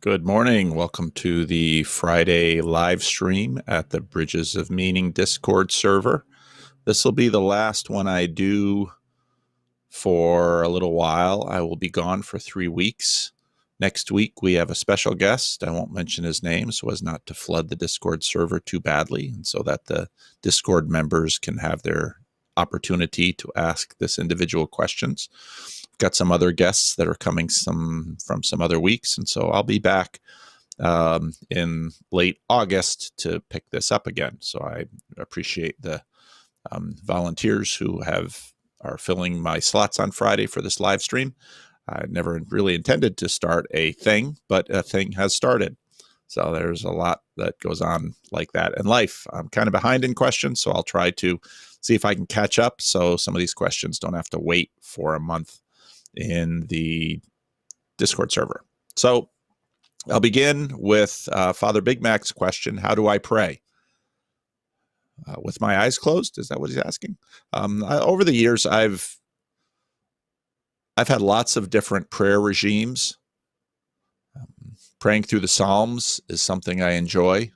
Good morning. Welcome to the Friday live stream at the Bridges of Meaning Discord server. This will be the last one I do for a little while. I will be gone for 3 weeks. Next week, we have a special guest. I won't mention his name so as not to flood the Discord server too badly, and so that the Discord members can have their opportunity to ask this individual questions. Got some other guests that are coming from some other weeks, and so I'll be back in late August to pick this up again. So I appreciate the volunteers who are filling my slots on Friday for this live stream. I never really intended to start a thing, but a thing has started. So there's a lot that goes on like that in life. I'm kind of behind in questions, so I'll try to see if I can catch up so some of these questions don't have to wait for a month in the Discord server. So I'll begin with Father Big Mac's question: how do I pray? With my eyes closed? Is that what he's asking? Over the years, I've had lots of different prayer regimes. Praying through the Psalms is something I enjoy.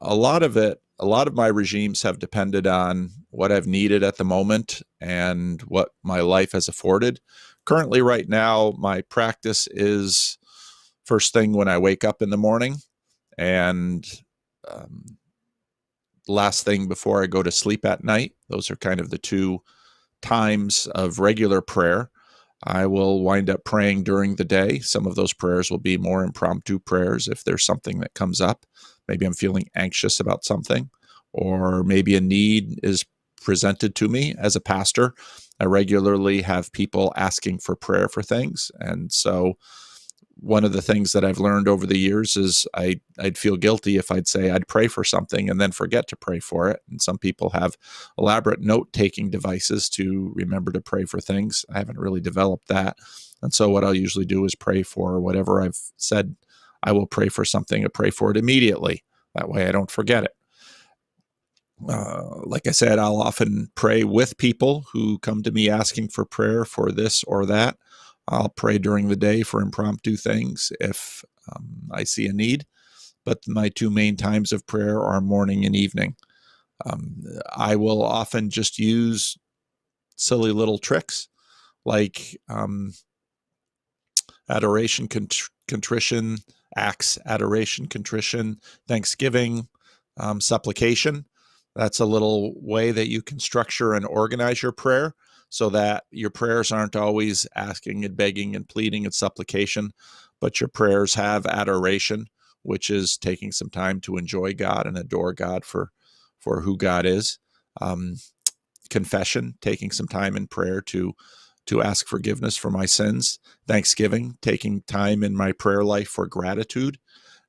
A lot of my regimes have depended on what I've needed at the moment and what my life has afforded. Currently, right now, my practice is first thing when I wake up in the morning and last thing before I go to sleep at night. Those are kind of the two times of regular prayer. I will wind up praying during the day. Some of those prayers will be more impromptu prayers if there's something that comes up. Maybe I'm feeling anxious about something, or maybe a need is presented to me as a pastor. I regularly have people asking for prayer for things. And so one of the things that I've learned over the years is I'd feel guilty if I'd say I'd pray for something and then forget to pray for it. And some people have elaborate note-taking devices to remember to pray for things. I haven't really developed that. And so what I'll usually do is pray for whatever I've said I will pray for something, and pray for it immediately. That way I don't forget it. Like I said, I'll often pray with people who come to me asking for prayer for this or that. I'll pray during the day for impromptu things if I see a need. But my two main times of prayer are morning and evening. I will often just use silly little tricks like adoration, contrition, acts, adoration, contrition, thanksgiving, supplication. That's a little way that you can structure and organize your prayer so that your prayers aren't always asking and begging and pleading and supplication, but your prayers have adoration, which is taking some time to enjoy God and adore God for who God is. Confession, taking some time in prayer to ask forgiveness for my sins. Thanksgiving, taking time in my prayer life for gratitude.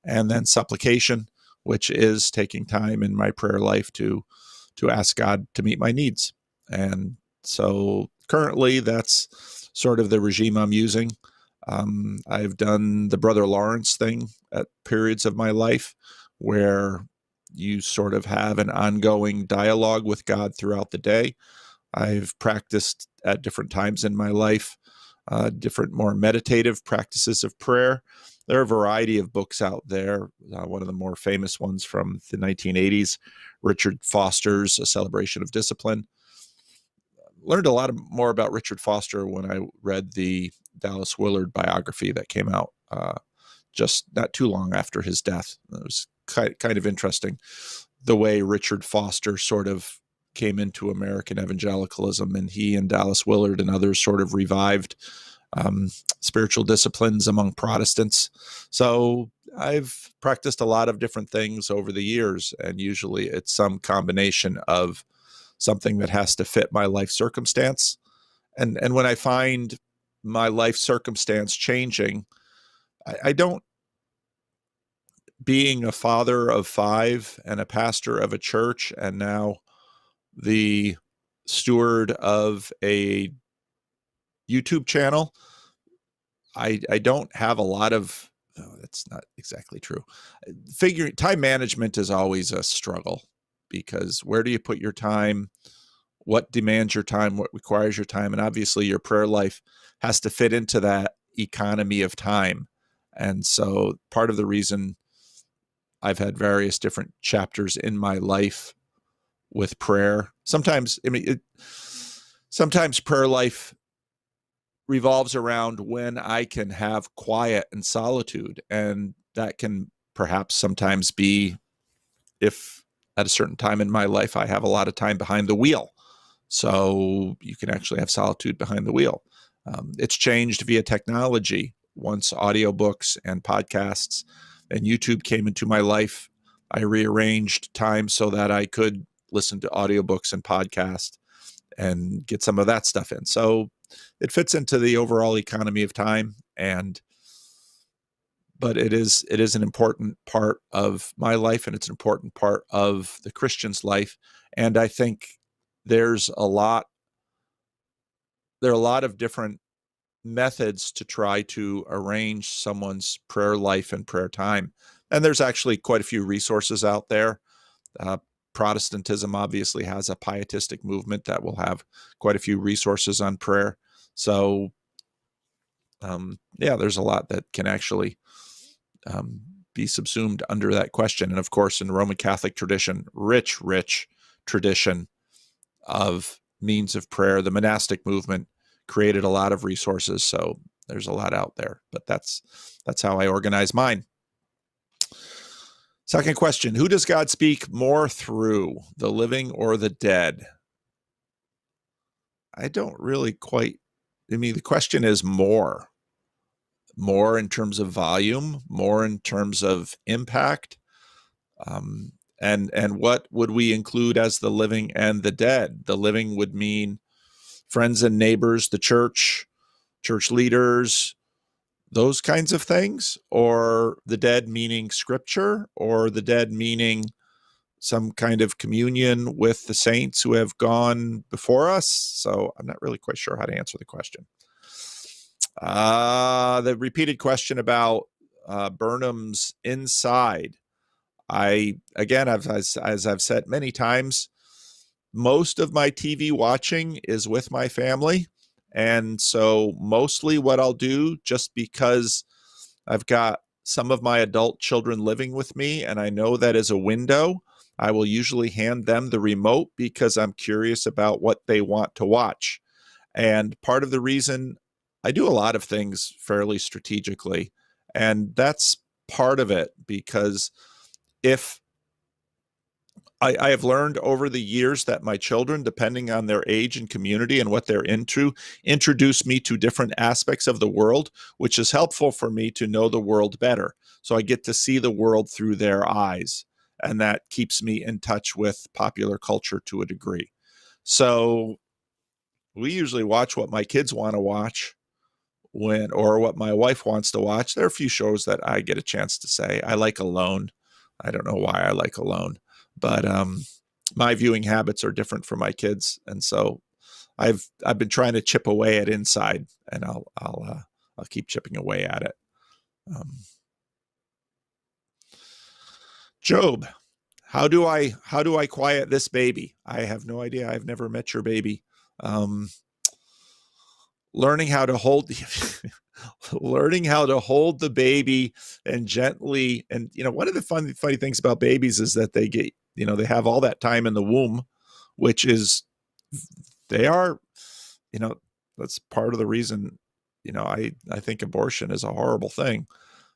And then supplication, which is taking time in my prayer life to ask God to meet my needs. And so currently that's sort of the regime I'm using. I've done the Brother Lawrence thing at periods of my life where you sort of have an ongoing dialogue with God throughout the day. I've practiced at different times in my life, different more meditative practices of prayer. There are a variety of books out there. One of the more famous ones from the 1980s, Richard Foster's A Celebration of Discipline. Learned a lot more about Richard Foster when I read the Dallas Willard biography that came out just not too long after his death. It was kind of interesting the way Richard Foster sort of came into American evangelicalism, and he and Dallas Willard and others sort of revived spiritual disciplines among Protestants. So I've practiced a lot of different things over the years, and usually it's some combination of something that has to fit my life circumstance. And when I find my life circumstance changing, I don't, being a father of 5 and a pastor of a church, and now the steward of a YouTube channel, I don't have a lot of, that's not exactly true. Time management is always a struggle, because where do you put your time? What demands your time? What requires your time? And obviously your prayer life has to fit into that economy of time. And so part of the reason I've had various different chapters in my life with prayer. Sometimes prayer life revolves around when I can have quiet and solitude. And that can perhaps sometimes be if at a certain time in my life I have a lot of time behind the wheel. So you can actually have solitude behind the wheel. It's changed via technology. Once audiobooks and podcasts and YouTube came into my life, I rearranged time so that I could listen to audiobooks and podcasts and get some of that stuff in. So it fits into the overall economy of time, but it is an important part of my life, and it's an important part of the Christian's life. And I think there are a lot of different methods to try to arrange someone's prayer life and prayer time. And there's actually quite a few resources out there. Protestantism obviously has a pietistic movement that will have quite a few resources on prayer. So, there's a lot that can actually be subsumed under that question. And of course, in the Roman Catholic tradition, rich tradition of means of prayer, the monastic movement created a lot of resources. So there's a lot out there, but that's how I organize mine. Second question, who does God speak more through, the living or the dead? I don't really the question is more in terms of volume, more in terms of impact. And what would we include as the living and the dead? The living would mean friends and neighbors, the church leaders, those kinds of things, or the dead meaning scripture, or the dead meaning some kind of communion with the saints who have gone before us. So I'm not really quite sure how to answer the question. The repeated question about Burnham's inside. As I've said many times, most of my TV watching is with my family. And so mostly what I'll do, just because I've got some of my adult children living with me and I know that is a window, I will usually hand them the remote because I'm curious about what they want to watch. And part of the reason I do a lot of things fairly strategically, and that's part of it, because if I have learned over the years that my children, depending on their age and community and what they're into, introduce me to different aspects of the world, which is helpful for me to know the world better. So I get to see the world through their eyes, and that keeps me in touch with popular culture to a degree. So we usually watch what my kids want to watch or what my wife wants to watch. There are a few shows that I get a chance to say. I like Alone. I don't know why I like Alone, but my viewing habits are different from my kids, and so I've been trying to chip away at Inside, and I'll keep chipping away at it. Job, how do I quiet this baby? I have no idea. I've never met your baby. Learning how to hold the baby and gently, and one of the funny things about babies is that they get, they have all that time in the womb, which is, that's part of the reason, I think abortion is a horrible thing,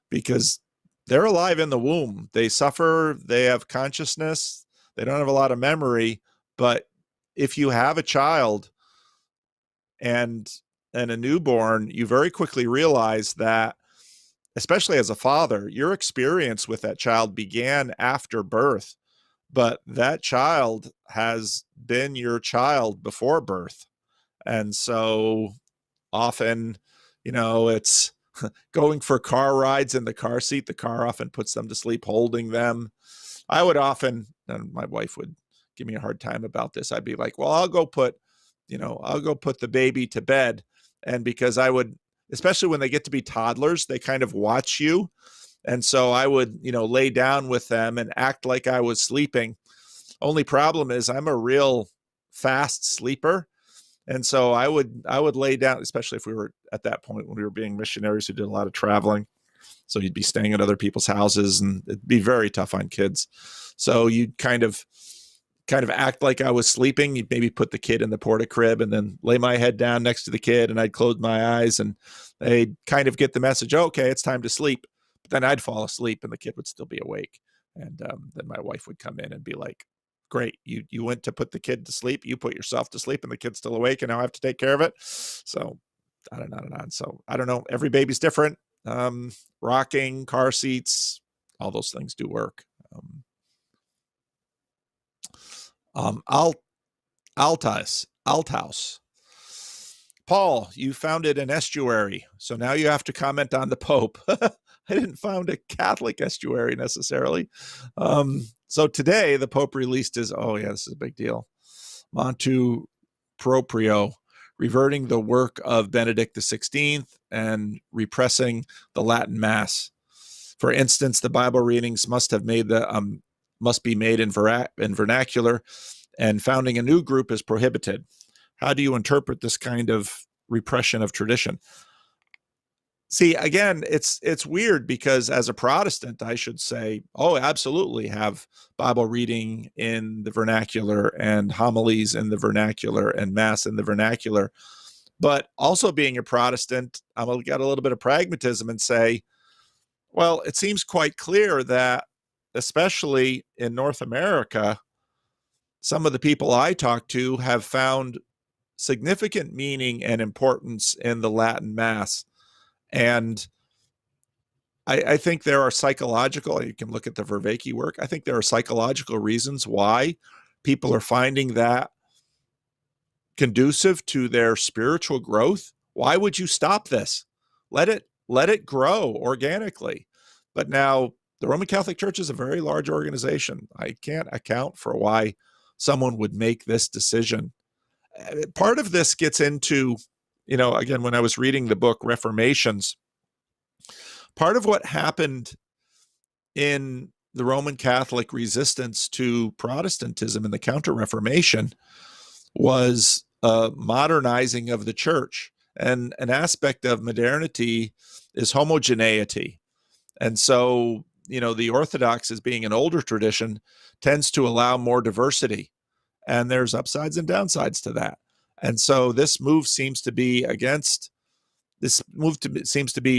because they're alive in the womb. They suffer, they have consciousness, they don't have a lot of memory, but if you have a child and a newborn, you very quickly realize that, especially as a father, your experience with that child began after birth, but that child has been your child before birth. And so often, it's going for car rides in the car seat. The car often puts them to sleep holding them. I would often, and my wife would give me a hard time about this, I'd be like, well, I'll go put the baby to bed. And because I would, especially when they get to be toddlers, they kind of watch you. And so I would, lay down with them and act like I was sleeping. Only problem is I'm a real fast sleeper. And so I would lay down, especially if we were at that point when we were being missionaries who did a lot of traveling. So you'd be staying at other people's houses, and it'd be very tough on kids. So you'd kind of act like I was sleeping. You'd maybe put the kid in the porta crib and then lay my head down next to the kid, and I'd close my eyes, and they'd kind of get the message, okay, it's time to sleep. But then I'd fall asleep and the kid would still be awake. And then my wife would come in and be like, great, you went to put the kid to sleep, you put yourself to sleep, and the kid's still awake, and now I have to take care of it. So on and on and on. So I don't know. Every baby's different. Rocking, car seats, all those things do work. Althaus. Paul, you founded an estuary, so now you have to comment on the Pope. I didn't found a Catholic estuary necessarily. So today the Pope released his, this is a big deal, Motu Proprio, reverting the work of Benedict XVI and repressing the Latin Mass. For instance, the Bible readings must be made in vernacular, and founding a new group is prohibited. How do you interpret this kind of repression of tradition? See, again, it's weird, because as a Protestant, I should say, absolutely have Bible reading in the vernacular and homilies in the vernacular and Mass in the vernacular. But also being a Protestant, I'm going to get a little bit of pragmatism and say, well, it seems quite clear that, especially in North America, some of the people I talk to have found significant meaning and importance in the Latin Mass. And I think there are psychological, you can look at the Vervaeke work, I think there are psychological reasons why people are finding that conducive to their spiritual growth. Why would you stop this? Let it grow organically. But now the Roman Catholic Church is a very large organization. I can't account for why someone would make this decision. Part of this gets into, again, when I was reading the book Reformations, part of what happened in the Roman Catholic resistance to Protestantism in the Counter-Reformation was a modernizing of the church. And an aspect of modernity is homogeneity. And so, the Orthodox, as being an older tradition, tends to allow more diversity. And there's upsides and downsides to that. And so this move seems to be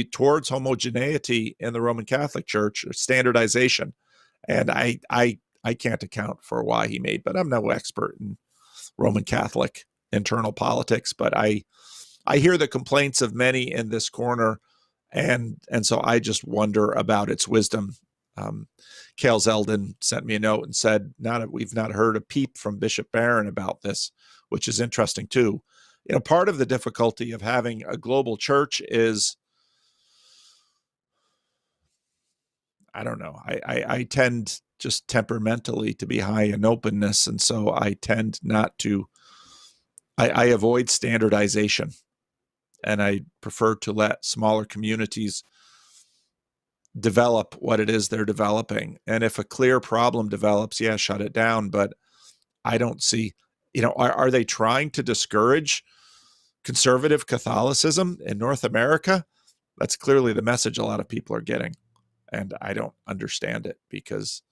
towards homogeneity in the Roman Catholic Church, or standardization. And I can't account for why he made, but I'm no expert in Roman Catholic internal politics, but I hear the complaints of many in this corner, and so I just wonder about its wisdom. Cale Zeldin sent me a note and said, we've not heard a peep from Bishop Barron about this, which is interesting too. Part of the difficulty of having a global church is, I don't know, I tend just temperamentally to be high in openness, and so I tend not to, I avoid standardization, and I prefer to let smaller communities develop what it is they're developing. And if a clear problem develops, shut it down. But I don't see, are they trying to discourage conservative Catholicism in North America? That's clearly the message a lot of people are getting. And I don't understand it, because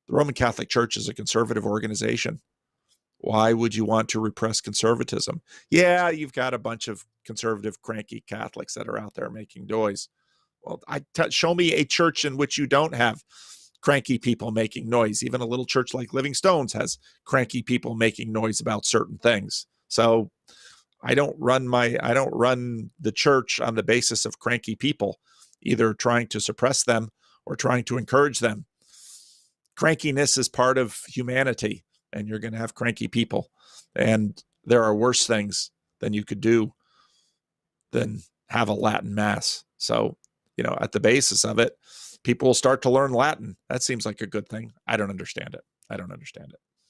the Roman Catholic Church is a conservative organization. Why would you want to repress conservatism? Yeah, you've got a bunch of conservative, cranky Catholics that are out there making noise. Well, show me a church in which you don't have cranky people making noise. Even a little church like Living Stones has cranky people making noise about certain things. So I don't run the church on the basis of cranky people, either trying to suppress them or trying to encourage them. Crankiness is part of humanity, and you're going to have cranky people. And there are worse things than you could do than have a Latin Mass. So, at the basis of it, people will start to learn Latin. That seems like a good thing. I don't understand it.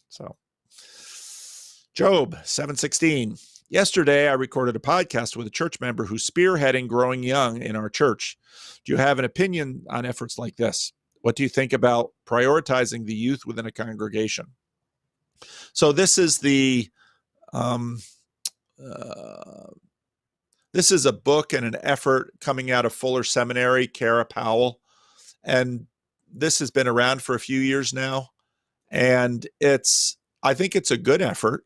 So, Job 7:16. Yesterday, I recorded a podcast with a church member who's spearheading growing young in our church. Do you have an opinion on efforts like this? What do you think about prioritizing the youth within a congregation? So this is the This is a book and an effort coming out of Fuller Seminary, Kara Powell, and this has been around for a few years now, and I think it's a good effort.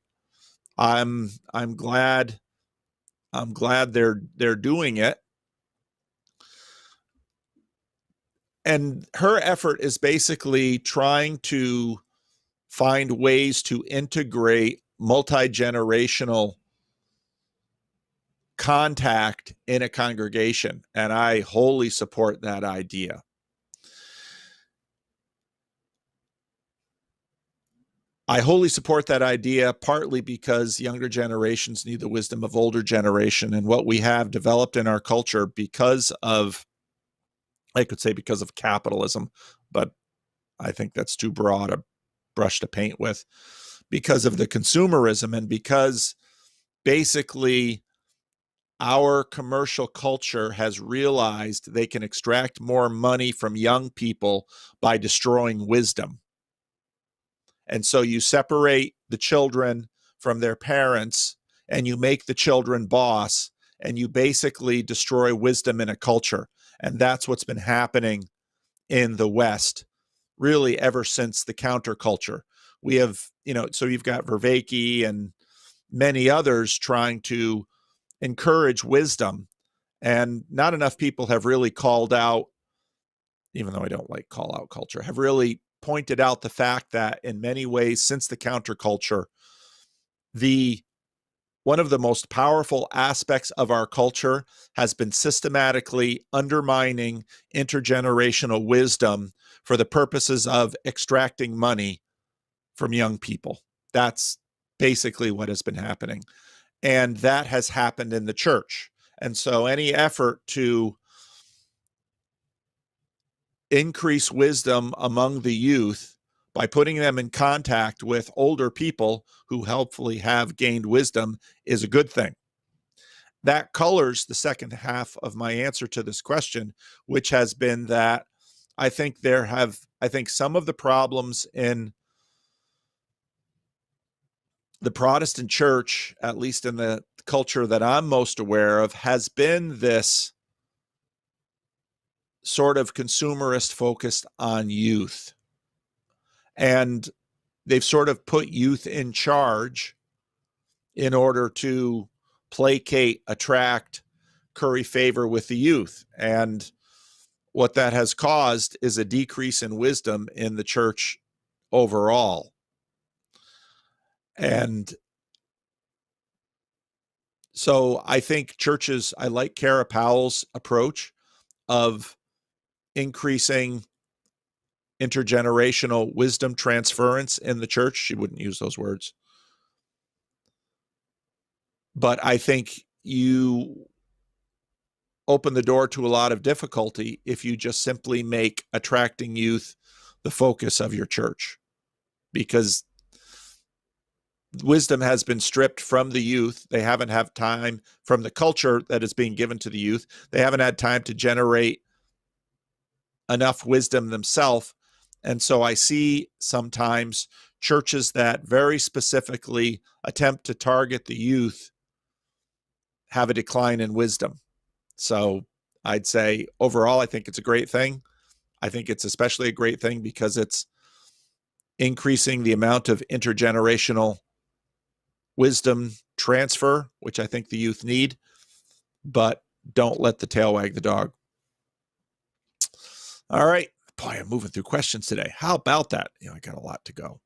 I'm glad they're doing it. And her effort is basically trying to find ways to integrate multi-generational contact in a congregation, and I wholly support that idea. I wholly support that idea, partly because younger generations need the wisdom of older generation, and what we have developed in our culture because of, I could say because of capitalism, but I think that's too broad a brush to paint with, because of the consumerism and because basically our commercial culture has realized they can extract more money from young people by destroying wisdom. And so you separate the children from their parents and you make the children boss and you basically destroy wisdom in a culture. And that's what's been happening in the West, really ever since the counterculture. We have, so you've got Vervaeke and many others trying to encourage wisdom. And not enough people have really called out, even though I don't like call out culture, have really pointed out the fact that in many ways, since the counterculture, one of the most powerful aspects of our culture has been systematically undermining intergenerational wisdom for the purposes of extracting money from young people. That's basically what has been happening. And that has happened in the church. And so any effort to increase wisdom among the youth by putting them in contact with older people who hopefully have gained wisdom is a good thing. That colors the second half of my answer to this question, which has been that I think some of the problems in the Protestant church, at least in the culture that I'm most aware of, has been this sort of consumerist focused on youth. And they've sort of put youth in charge in order to placate, attract, curry favor with the youth. And what that has caused is a decrease in wisdom in the church overall. And so I think churches, I like Kara Powell's approach of increasing intergenerational wisdom transference in the church. She wouldn't use those words. But I think you open the door to a lot of difficulty if you just simply make attracting youth the focus of your church, because wisdom has been stripped from the youth. They haven't had time from the culture that is being given to the youth. They haven't had time to generate enough wisdom themselves. And so I see sometimes churches that very specifically attempt to target the youth have a decline in wisdom. So I'd say overall, I think it's a great thing. I think it's especially a great thing because it's increasing the amount of intergenerational wisdom transfer, which I think the youth need, but don't let the tail wag the dog. All right. Boy, I'm moving through questions today. How about that? I got a lot to go.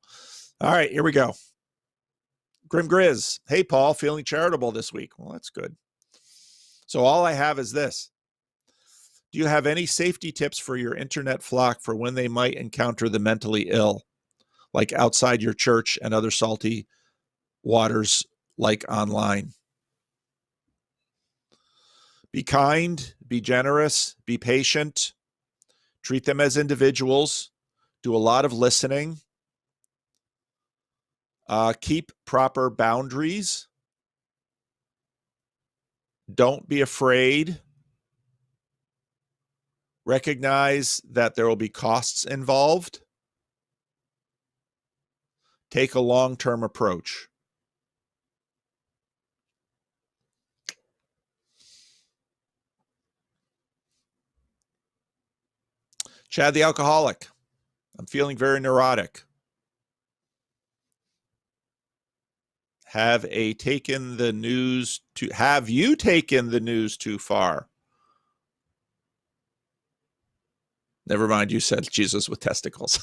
All right, here we go. Grim Grizz. Hey, Paul, feeling charitable this week. Well, that's good. So all I have is this. Do you have any safety tips for your internet flock for when they might encounter the mentally ill, like outside your church and other salty waters like online? Be kind, be generous, be patient, treat them as individuals, do a lot of listening, keep proper boundaries, don't be afraid, recognize that there will be costs involved, take a long-term approach. Chad the alcoholic. I'm feeling very neurotic. Have you taken the news too far? Never mind, you said Jesus with testicles.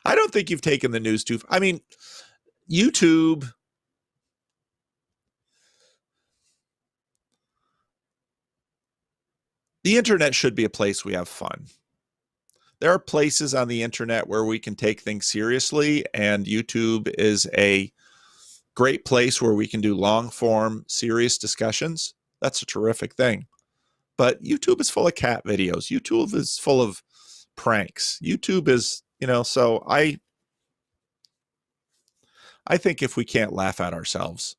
I don't think you've taken the news too far. I mean, YouTube, the internet should be a place we have fun. There are places on the internet where we can take things seriously, and YouTube is a great place where we can do long form, serious discussions. That's a terrific thing. But YouTube is full of cat videos. YouTube is full of pranks. YouTube is, so I think if we can't laugh at ourselves,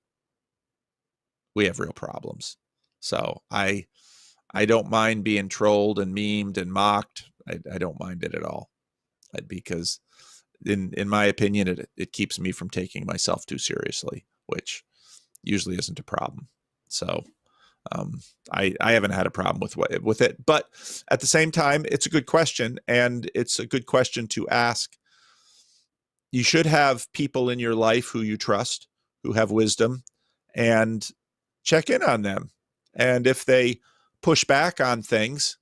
we have real problems. So I don't mind being trolled and memed and mocked. I don't mind it at all, because in my opinion, it keeps me from taking myself too seriously, which usually isn't a problem. So I haven't had a problem with it, but at the same time, it's a good question, and it's a good question to ask. You should have people in your life who you trust, who have wisdom, and check in on them. And if they push back on things,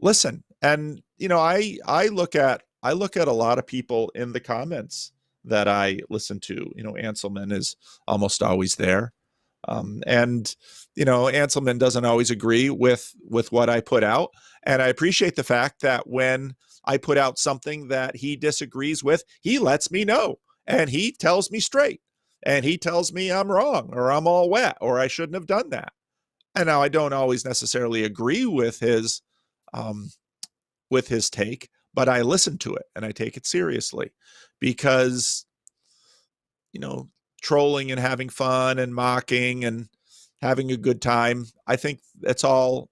listen. And I look at a lot of people in the comments that I listen to. Anselman is almost always there. And Anselman doesn't always agree with what I put out. And I appreciate the fact that when I put out something that he disagrees with, he lets me know, and he tells me straight, and he tells me I'm wrong, or I'm all wet, or I shouldn't have done that. And now I don't always necessarily agree with his take, but I listen to it and I take it seriously, because trolling and having fun and mocking and having a good time, I think that's all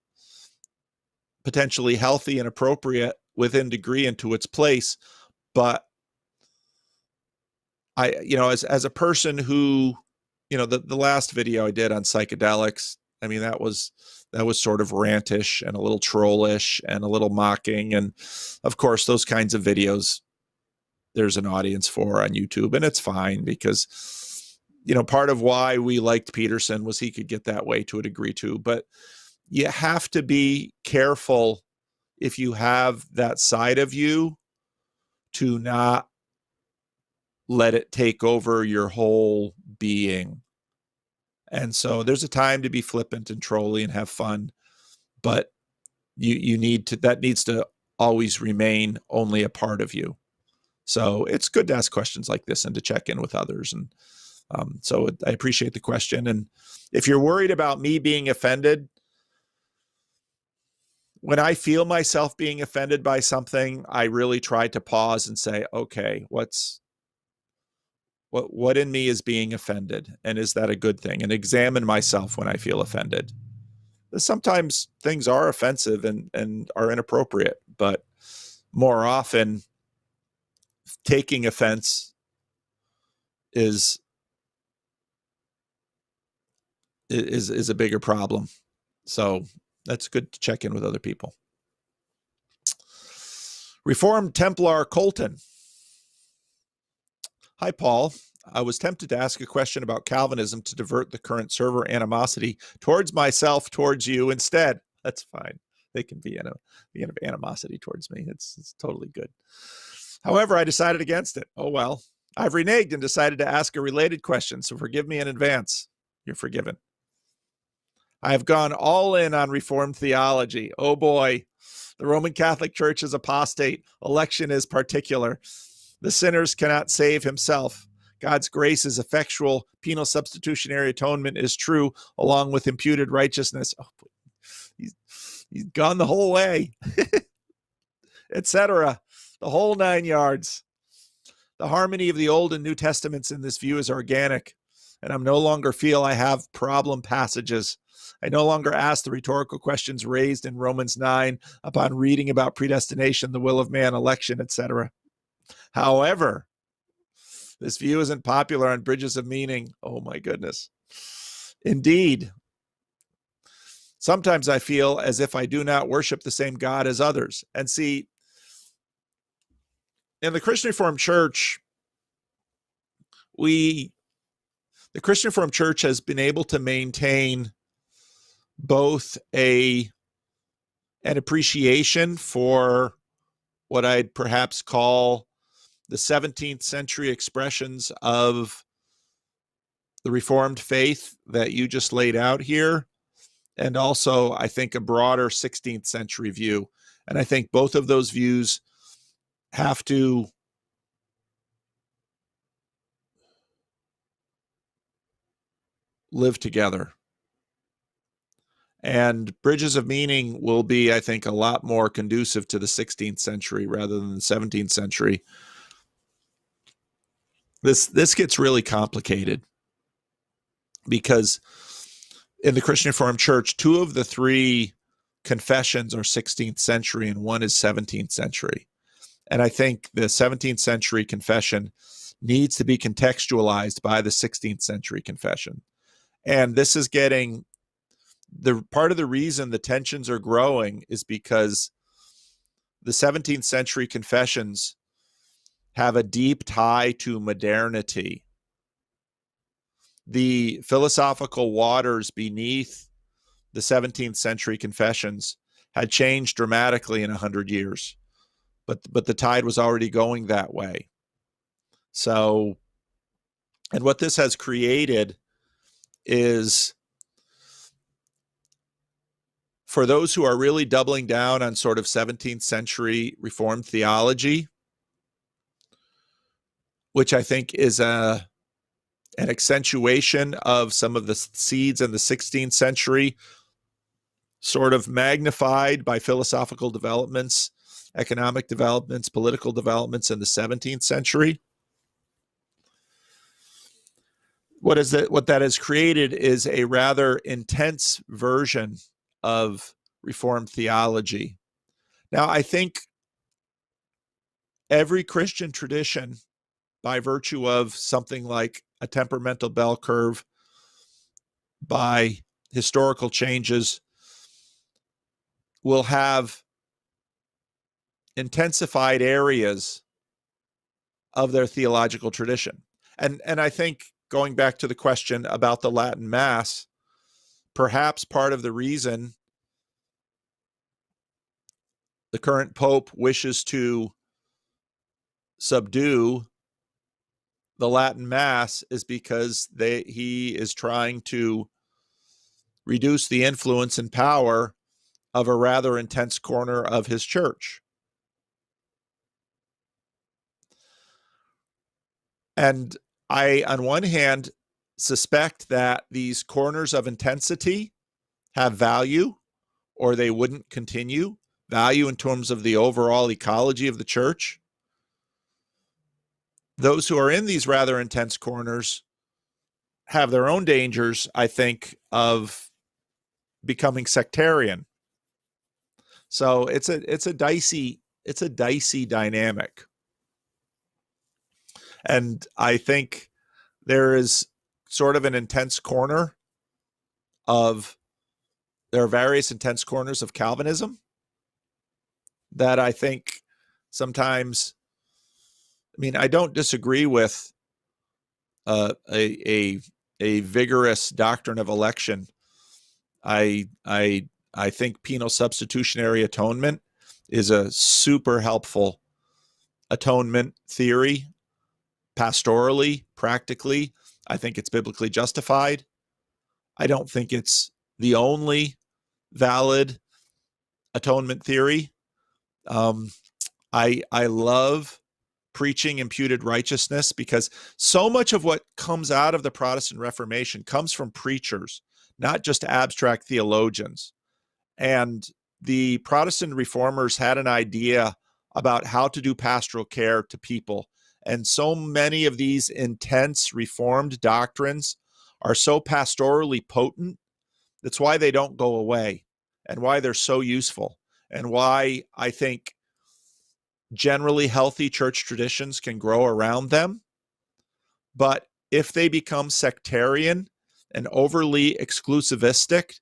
potentially healthy and appropriate within degree and to its place. But I, as a person who, the last video I did on psychedelics, I mean, that was sort of rantish and a little trollish and a little mocking. And of course, those kinds of videos, there's an audience for on YouTube, and it's fine, because, part of why we liked Peterson was he could get that way to a degree too. But you have to be careful, if you have that side of you, to not let it take over your whole being. And so there's a time to be flippant and trolly and have fun, but that needs to always remain only a part of you. So it's good to ask questions like this and to check in with others. And so I appreciate the question. And if you're worried about me being offended, when I feel myself being offended by something, I really try to pause and say, okay, what in me is being offended? And is that a good thing? And examine myself when I feel offended. Sometimes things are offensive and are inappropriate, but more often taking offense is a bigger problem. So that's good to check in with other people. Reformed Templar Colton. Hi, Paul. I was tempted to ask a question about Calvinism to divert the current server animosity towards myself, towards you instead. That's fine. They can be animosity towards me. It's totally good. However, I decided against it. Oh, well. I've reneged and decided to ask a related question, so forgive me in advance. You're forgiven. I have gone all in on Reformed theology. Oh, boy. The Roman Catholic Church is apostate. Election is particular. The sinner cannot save himself. God's grace is effectual. Penal substitutionary atonement is true, along with imputed righteousness. Oh, he's gone the whole way, etc. The whole 9 yards. The harmony of the Old and New Testaments in this view is organic, and I no longer feel I have problem passages. I no longer ask the rhetorical questions raised in Romans 9 upon reading about predestination, the will of man, election, etc. However, this view isn't popular on Bridges of Meaning. Oh my goodness. Indeed, Sometimes I feel as if I do not worship the same God as others. And see, in the Christian Reformed Church, the Christian Reformed Church has been able to maintain both an appreciation for what I'd perhaps call the 17th century expressions of the Reformed faith that you just laid out here, and also, I think, a broader 16th century view. And I think both of those views have to live together. And Bridges of Meaning will be, I think, a lot more conducive to the 16th century rather than the 17th century. This gets really complicated because in the Christian Reformed Church, 2 of the 3 confessions are 16th century and 1 is 17th century. And I think the 17th century confession needs to be contextualized by the 16th century confession. And this is getting, the part of the reason the tensions are growing is because the 17th century confessions have a deep tie to modernity. The philosophical waters beneath the 17th century confessions had changed dramatically in 100 years, but the tide was already going that way. So, and what this has created is, for those who are really doubling down on sort of 17th century Reformed theology, which I think is an accentuation of some of the seeds in the 16th century, sort of magnified by philosophical developments, economic developments, political developments in the 17th century. What that has created is a rather intense version of Reformed theology. Now, I think every Christian tradition, by virtue of something like a temperamental bell curve, by historical changes, will have intensified areas of their theological tradition. And I think, going back to the question about the Latin Mass, perhaps part of the reason the current Pope wishes to subdue the Latin Mass is because he is trying to reduce the influence and power of a rather intense corner of his church. And I, on one hand, suspect that these corners of intensity have value, or they wouldn't continue. Value in terms of the overall ecology of the church. Those who are in these rather intense corners have their own dangers, I think, of becoming sectarian. So it's a dicey dynamic. And I think there is sort of an intense corner there are various intense corners of Calvinism that I think sometimes, I mean, I don't disagree with a vigorous doctrine of election. I think penal substitutionary atonement is a super helpful atonement theory, pastorally, practically. I think it's biblically justified. I don't think it's the only valid atonement theory. I love preaching imputed righteousness because so much of what comes out of the Protestant Reformation comes from preachers, not just abstract theologians. And the Protestant reformers had an idea about how to do pastoral care to people. And so many of these intense Reformed doctrines are so pastorally potent. That's why they don't go away, and why they're so useful, and why I think generally healthy church traditions can grow around them. But if they become sectarian and overly exclusivistic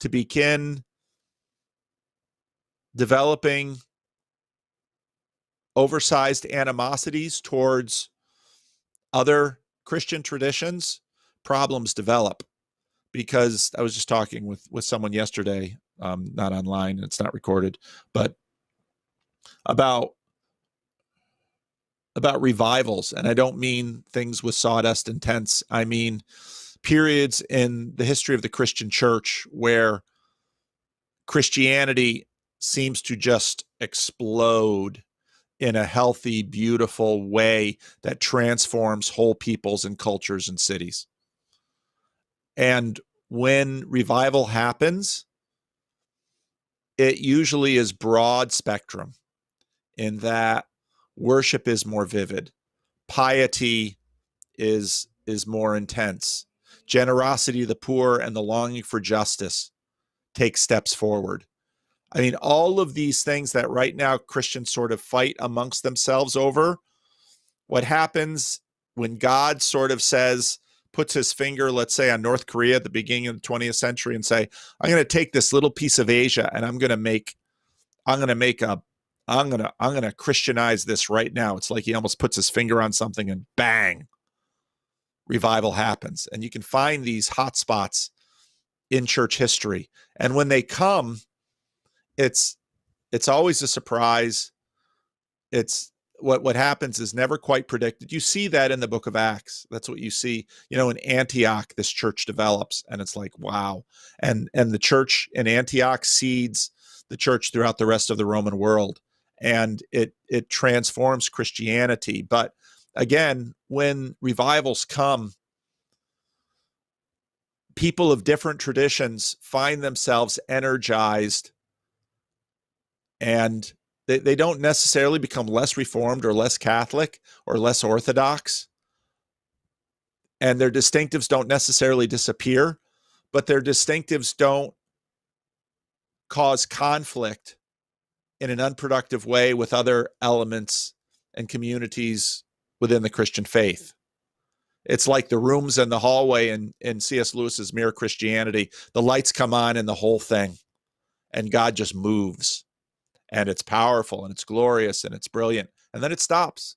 to begin developing oversized animosities towards other Christian traditions, problems develop. Because I was just talking with someone yesterday, not online, it's not recorded, but about revivals. And I don't mean things with sawdust and tents. I mean periods in the history of the Christian church where Christianity seems to just explode in a healthy, beautiful way that transforms whole peoples and cultures and cities. And when revival happens, it usually is broad spectrum in that worship is more vivid, piety is more intense, generosity to the poor and the longing for justice take steps forward. I mean, all of these things that right now Christians sort of fight amongst themselves over, what happens when God sort of says, puts his finger, let's say, on North Korea at the beginning of the 20th century and say, I'm going to take this little piece of Asia and I'm going to Christianize this right now. It's like he almost puts his finger on something and bang, revival happens. And you can find these hot spots in church history. And when they come, it's always a surprise. It's what happens is never quite predicted. You see that in the book of Acts. That's what you see. In Antioch, this church develops, and it's like, wow. And the church in Antioch seeds the church throughout the rest of the Roman world, and it transforms Christianity. But again, when revivals come, people of different traditions find themselves energized, and they don't necessarily become less Reformed or less Catholic or less Orthodox. And their distinctives don't necessarily disappear, but their distinctives don't cause conflict in an unproductive way with other elements and communities within the Christian faith. It's like the rooms in the hallway in C.S. Lewis's Mere Christianity. The lights come on in the whole thing, and God just moves. And it's powerful, and it's glorious, and it's brilliant. And then it stops,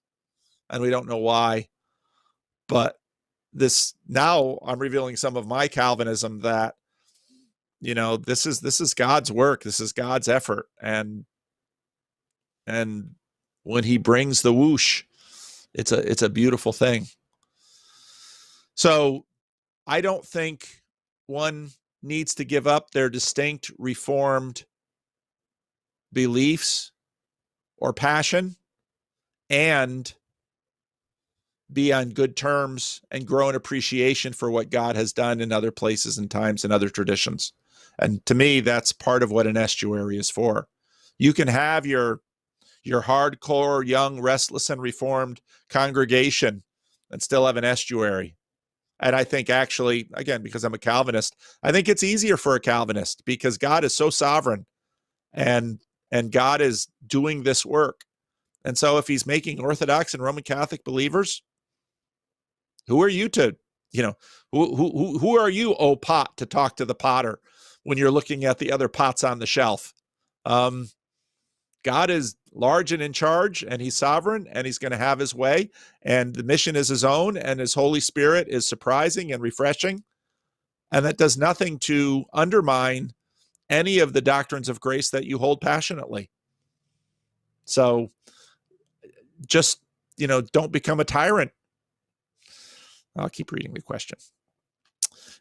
and we don't know why. But now I'm revealing some of my Calvinism that, this is God's work. This is God's effort. And when he brings the whoosh, it's a beautiful thing. So I don't think one needs to give up their distinct Reformed beliefs or passion and be on good terms and grow an appreciation for what God has done in other places and times and other traditions. And to me, that's part of what an estuary is for. You can have your hardcore, young, restless, and Reformed congregation and still have an estuary. And I think actually, again, because I'm a Calvinist, I think it's easier for a Calvinist because God is so sovereign and God is doing this work. And so if he's making Orthodox and Roman Catholic believers, who are you to, who are you, oh pot, to talk to the potter when you're looking at the other pots on the shelf? God is large and in charge, and he's sovereign, and he's going to have his way, and the mission is his own, and his Holy Spirit is surprising and refreshing. And that does nothing to undermine any of the doctrines of grace that you hold passionately. So just, don't become a tyrant. I'll keep reading the question.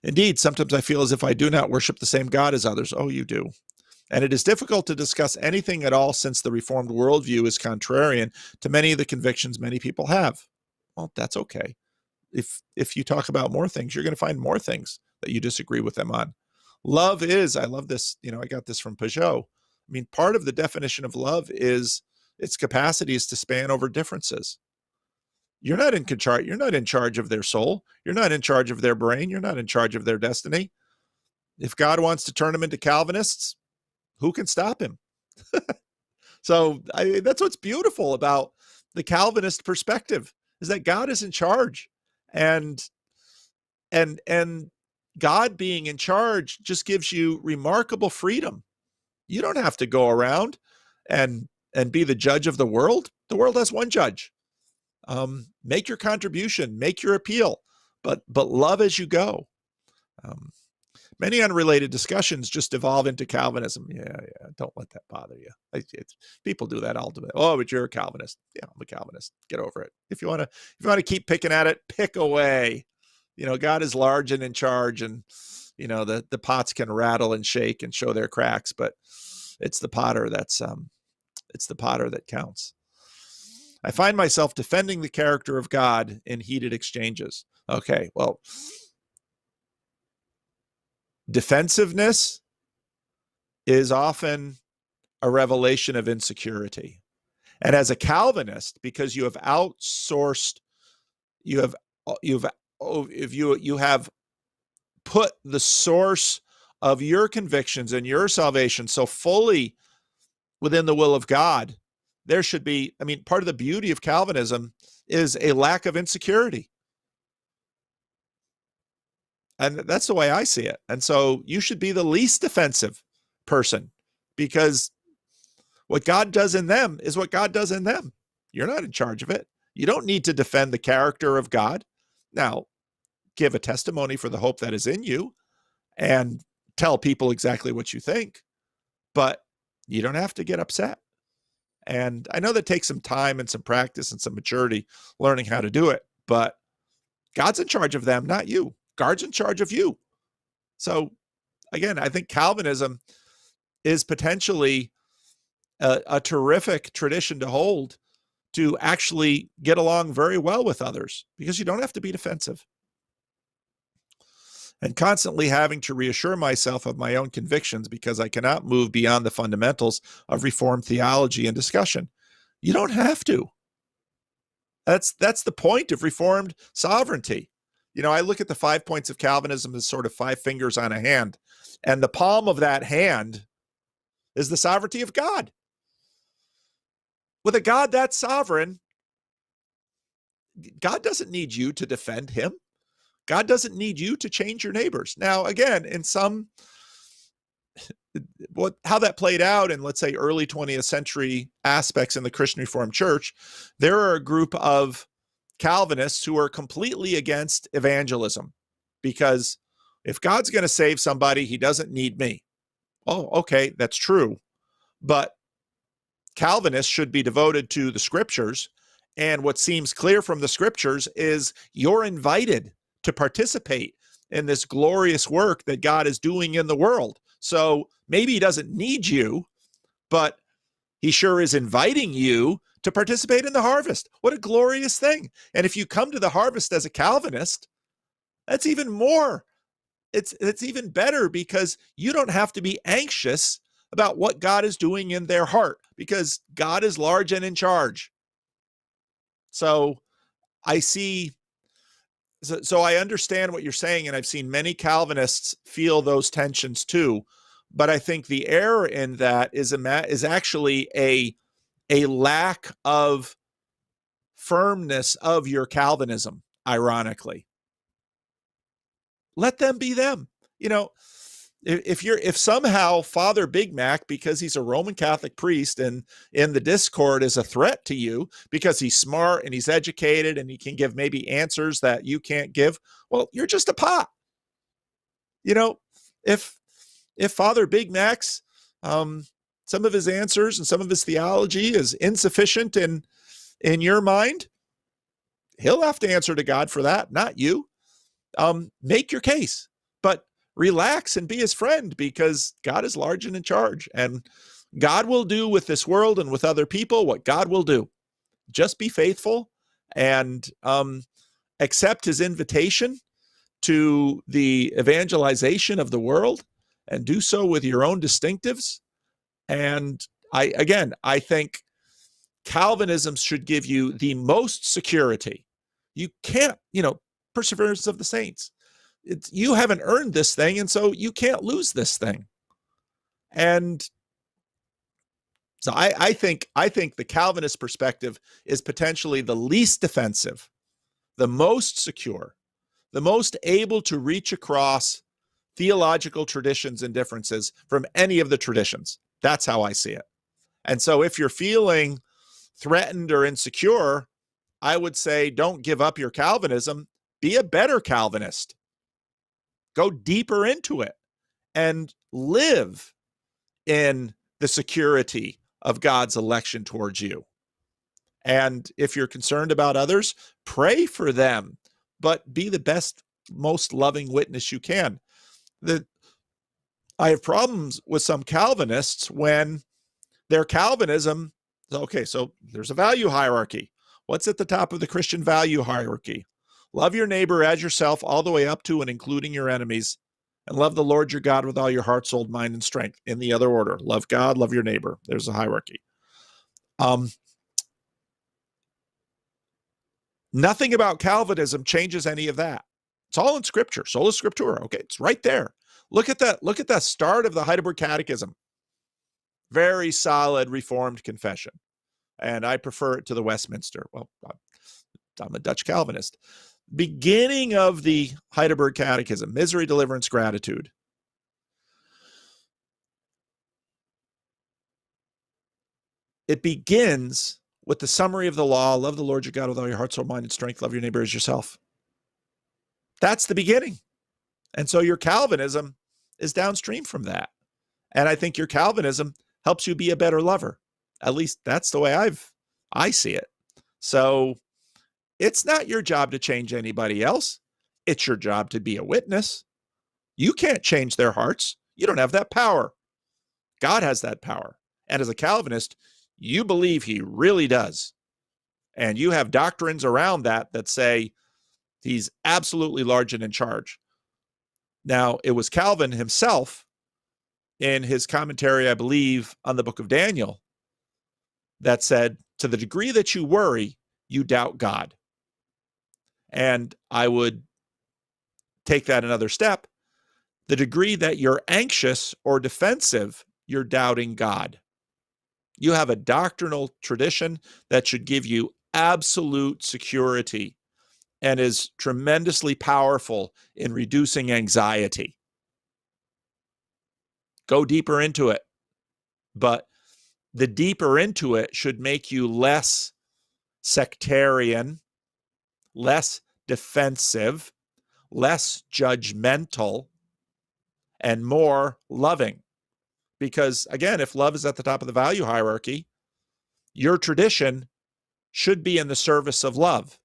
Indeed, sometimes I feel as if I do not worship the same God as others. Oh, you do. And it is difficult to discuss anything at all since the Reformed worldview is contrarian to many of the convictions many people have. Well, that's okay. If you talk about more things, you're going to find more things that you disagree with them on. Love is, I love this, I got this from Peugeot. I mean, part of the definition of love is its capacities to span over differences. You're not in charge of their soul. You're not in charge of their brain. You're not in charge of their destiny. If God wants to turn them into Calvinists, who can stop him? So that's what's beautiful about the Calvinist perspective, is that God is in charge, and God being in charge just gives you remarkable freedom. You don't have to go around and be the judge of the world. The world has one judge. Make your contribution, make your appeal, but love as you go. Many unrelated discussions just evolve into Calvinism. Yeah, don't let that bother you. People do that all the time. Oh, but you're a Calvinist. Yeah, I'm a Calvinist. Get over it. If you want to keep picking at it, pick away. God is large and in charge, and the pots can rattle and shake and show their cracks, but it's the potter that counts. I find myself defending the character of God in heated exchanges. Okay, well, defensiveness is often a revelation of insecurity. And as a Calvinist, because you have outsourced, you have put the source of your convictions and your salvation so fully within the will of God, there should be, part of the beauty of Calvinism is a lack of insecurity. And that's the way I see it. And so you should be the least defensive person, because what God does in them is what God does in them. You're not in charge of it. You don't need to defend the character of God. Now, give a testimony for the hope that is in you and tell people exactly what you think, but you don't have to get upset. And I know that takes some time and some practice and some maturity learning how to do it, but God's in charge of them, not you. God's in charge of you. So again, I think Calvinism is potentially a terrific tradition to hold, to actually get along very well with others, because you don't have to be defensive. And constantly having to reassure myself of my own convictions because I cannot move beyond the fundamentals of Reformed theology and discussion. You don't have to. That's the point of Reformed sovereignty. I look at the 5 points of Calvinism as sort of 5 fingers on a hand, and the palm of that hand is the sovereignty of God. With a God that's sovereign, God doesn't need you to defend him. God doesn't need you to change your neighbors. Now, again, in how that played out in, let's say, early 20th century aspects in the Christian Reformed Church, there are a group of Calvinists who are completely against evangelism, because if God's going to save somebody, he doesn't need me. Oh, okay, that's true. But Calvinists should be devoted to the scriptures. And what seems clear from the scriptures is you're invited to participate in this glorious work that God is doing in the world. So maybe he doesn't need you, but he sure is inviting you to participate in the harvest. What a glorious thing. And if you come to the harvest as a Calvinist, that's even more. It's even better, because you don't have to be anxious about what God is doing in their heart, because God is large and in charge. So I understand what you're saying, and I've seen many Calvinists feel those tensions too. But I think the error in that is actually a lack of firmness of your Calvinism, ironically. Let them be them. If somehow Father Big Mac, because he's a Roman Catholic priest and in the Discord, is a threat to you because he's smart and he's educated and he can give maybe answers that you can't give, well, you're just a pot. If Father Big Mac's some of his answers and some of his theology is insufficient in your mind, he'll have to answer to God for that, not you. Make your case, but relax and be his friend, because God is large and in charge, and God will do with this world and with other people what God will do. Just be faithful and accept his invitation to the evangelization of the world, and do so with your own distinctives. And I think Calvinism should give you the most security. You can't, perseverance of the saints. You haven't earned this thing, and so you can't lose this thing. And so I think the Calvinist perspective is potentially the least defensive, the most secure, the most able to reach across theological traditions and differences from any of the traditions. That's how I see it. And so if you're feeling threatened or insecure, I would say don't give up your Calvinism. Be a better Calvinist. Go deeper into it and live in the security of God's election towards you. And if you're concerned about others, pray for them, but be the best, most loving witness you can. I have problems with some Calvinists when their Calvinism, okay, so there's a value hierarchy. What's at the top of the Christian value hierarchy? Love your neighbor as yourself, all the way up to and including your enemies, and love the Lord your God with all your heart, soul, mind, and strength. In the other order, love God, love your neighbor. There's a hierarchy. Nothing about Calvinism changes any of that. It's all in Scripture. Sola Scriptura. Okay, it's right there. Look at that. Look at the start of the Heidelberg Catechism. Very solid Reformed confession, and I prefer it to the Westminster. Well, I'm a Dutch Calvinist. Beginning of the Heidelberg Catechism: misery, deliverance, gratitude. It begins with the summary of the law: love the Lord your God with all your heart, soul, mind, and strength. Love your neighbor as yourself. That's the beginning. And so your Calvinism is downstream from that. And I think your Calvinism helps you be a better lover. At least that's the way I see it. So it's not your job to change anybody else. It's your job to be a witness. You can't change their hearts. You don't have that power. God has that power. And as a Calvinist, you believe he really does. And you have doctrines around that say he's absolutely large and in charge. Now, it was Calvin himself in his commentary, I believe, on the book of Daniel that said, to the degree that you worry, you doubt God. And I would take that another step. The degree that you're anxious or defensive, you're doubting God. You have a doctrinal tradition that should give you absolute security and is tremendously powerful in reducing anxiety. Go deeper into it. But the deeper into it should make you less sectarian, less defensive, less judgmental, and more loving. Because again, if love is at the top of the value hierarchy, your tradition should be in the service of love,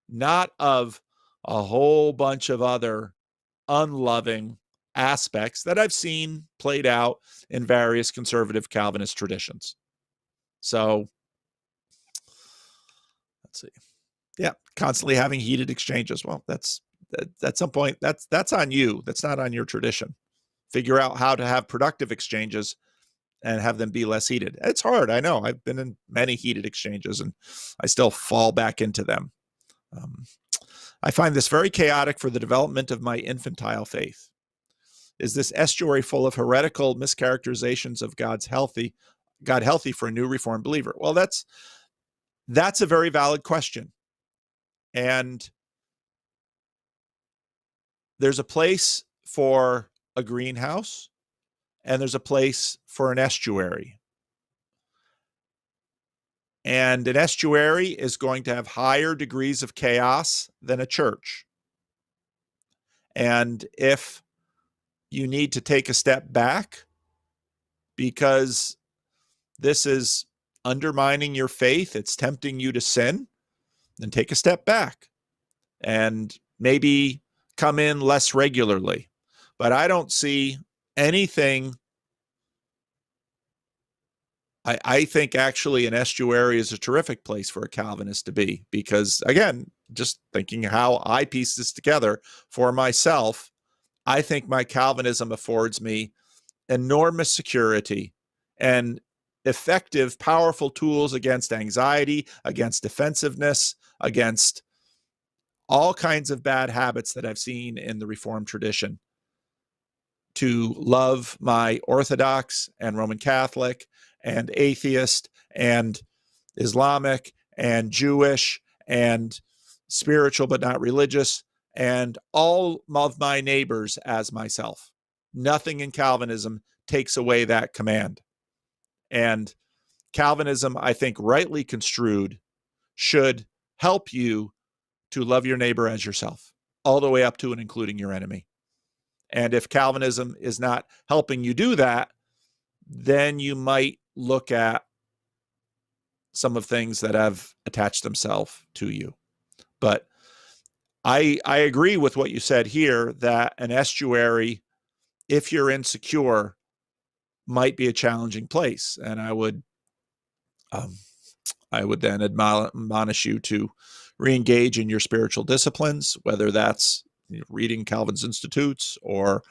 not of a whole bunch of other unloving aspects that I've seen played out in various conservative Calvinist traditions. So let's see. Yeah, constantly having heated exchanges. Well, that's at some point that's on you. That's not on your tradition. Figure out how to have productive exchanges and have them be less heated. It's hard. I know. I've been in many heated exchanges and I still fall back into them. I find this very chaotic for the development of my infantile faith. Is this estuary full of heretical mischaracterizations of God healthy for a new Reformed believer? Well, that's a very valid question. And there's a place for a greenhouse and there's a place for an estuary. And an estuary is going to have higher degrees of chaos than a church. And if you need to take a step back because this is undermining your faith, it's tempting you to sin, then take a step back and maybe come in less regularly. But I don't see anything. I think actually an estuary is a terrific place for a Calvinist to be because, again, just thinking how I piece this together for myself, I think my Calvinism affords me enormous security and effective, powerful tools against anxiety, against defensiveness, against all kinds of bad habits that I've seen in the Reformed tradition. To love my Orthodox and Roman Catholic and atheist and Islamic and Jewish and spiritual but not religious and all of my neighbors as myself. Nothing in Calvinism takes away that command. And Calvinism, I think, rightly construed, should help you to love your neighbor as yourself, all the way up to and including your enemy. And if Calvinism is not helping you do that, then you might look at some of things that have attached themselves to you. But I agree with what you said here, that an estuary, if you're insecure, might be a challenging place. And I would then admonish you to re-engage in your spiritual disciplines, whether that's reading Calvin's Institutes, or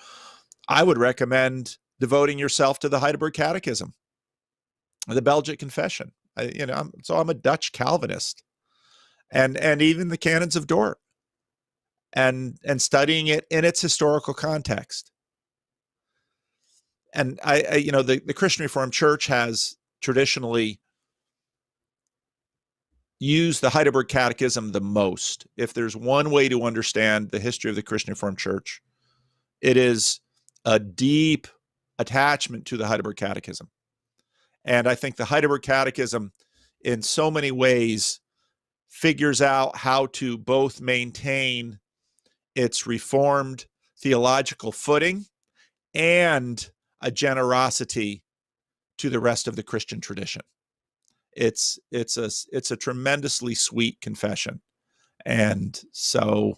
I would recommend devoting yourself to the Heidelberg Catechism, the Belgic Confession. I'm a Dutch Calvinist, and even the Canons of Dort, and studying it in its historical context. And the Christian Reformed Church has traditionally used the Heidelberg Catechism the most. If there's one way to understand the history of the Christian Reformed Church, it is a deep attachment to the Heidelberg Catechism. And I think the Heidelberg Catechism, in so many ways, figures out how to both maintain its Reformed theological footing and a generosity to the rest of the Christian tradition. It's a tremendously sweet confession. And so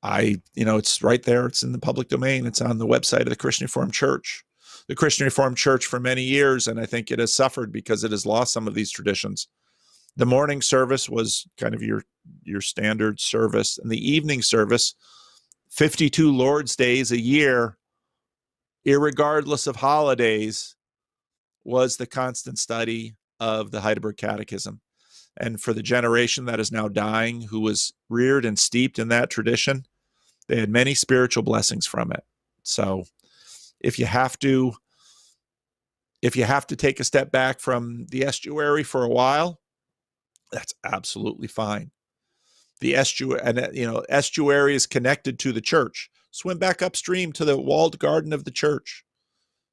it's right there. It's in the public domain. It's on the website of the Christian Reformed Church. The Christian Reformed Church for many years, and I think it has suffered because it has lost some of these traditions. The morning service was kind of your standard service, and the evening service, 52 Lord's days a year, irregardless of holidays, was the constant study of the Heidelberg Catechism. And for the generation that is now dying, who was reared and steeped in that tradition, they had many spiritual blessings from it. So if you have to take a step back from the estuary for a while, that's absolutely fine. The estuary is connected to the church. Swim back upstream to the walled garden of the church.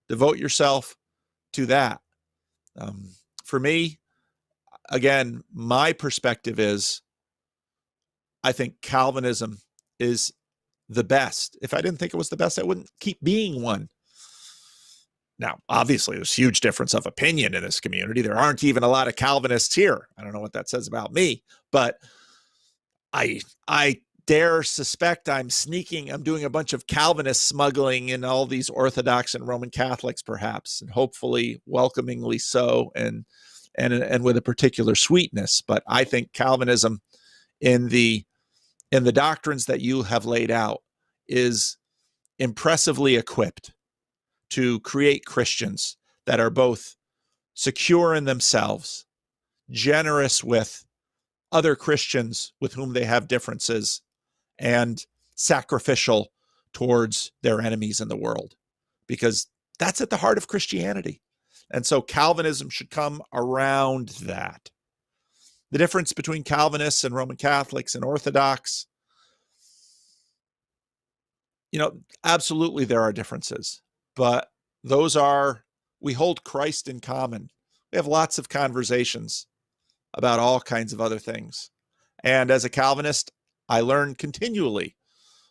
Devote yourself to that. For me, again, my perspective is, I think Calvinism is the best. If I didn't think it was the best, I wouldn't keep being one. Now, obviously, there's huge difference of opinion in this community. There aren't even a lot of Calvinists here. I don't know what that says about me, but I dare suspect I'm doing a bunch of Calvinist smuggling in all these Orthodox and Roman Catholics, perhaps, and hopefully welcomingly so, and with a particular sweetness. But I think Calvinism, in the doctrines that you have laid out, is impressively equipped to create Christians that are both secure in themselves, generous with other Christians with whom they have differences, and sacrificial towards their enemies in the world, because that's at the heart of Christianity. And so Calvinism should come around that. The difference between Calvinists and Roman Catholics and Orthodox, absolutely there are differences, but we hold Christ in common. We have lots of conversations about all kinds of other things. And as a Calvinist, I learn continually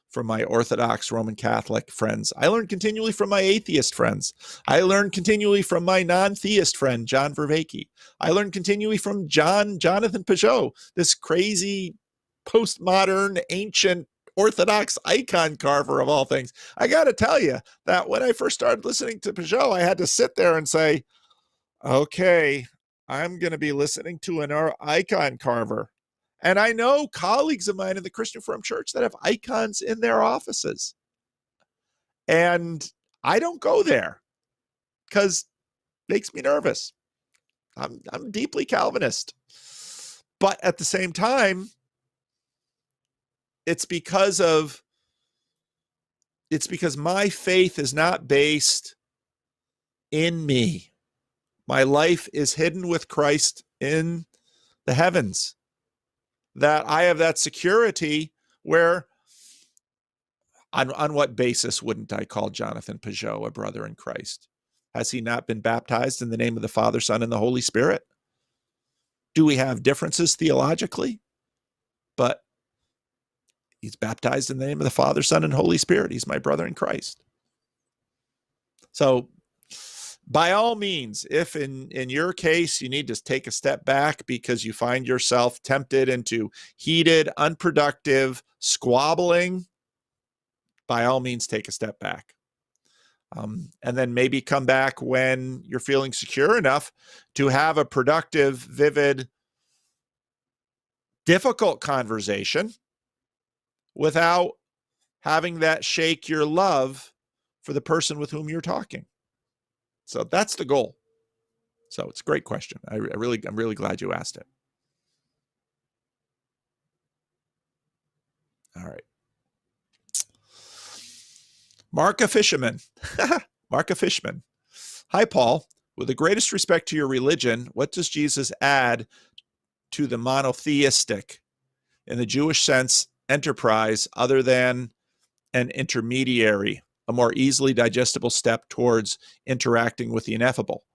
from my Orthodox Roman Catholic friends. I learn continually from my atheist friends. I learn continually from my non-theist friend, John Vervaeke. I learn continually from Jonathan Peugeot, this crazy postmodern, ancient Orthodox icon carver of all things. I got to tell you that when I first started listening to Peugeot, I had to sit there and say, okay, I'm going to be listening to an icon carver. And I know colleagues of mine in the Christian Reformed Church that have icons in their offices. And I don't go there because it makes me nervous. I'm deeply Calvinist. But at the same time, it's because my faith is not based in me. My life is hidden with Christ in the heavens. That I have that security where on what basis wouldn't I call Jonathan Peugeot a brother in Christ? Has he not been baptized in the name of the Father, Son, and the Holy Spirit? Do we have differences theologically? But he's baptized in the name of the Father, Son, and Holy Spirit. He's my brother in Christ. So by all means, if in your case you need to take a step back because you find yourself tempted into heated, unproductive squabbling, by all means, take a step back. And then maybe come back when you're feeling secure enough to have a productive, vivid, difficult conversation without having that shake your love for the person with whom you're talking. So that's the goal. So it's a great question. I'm really glad you asked it. All right. Mark a Fisherman. Mark a Fishman. Hi, Paul. With the greatest respect to your religion, what does Jesus add to the monotheistic, in the Jewish sense, enterprise other than an intermediary, a more easily digestible step towards interacting with the ineffable?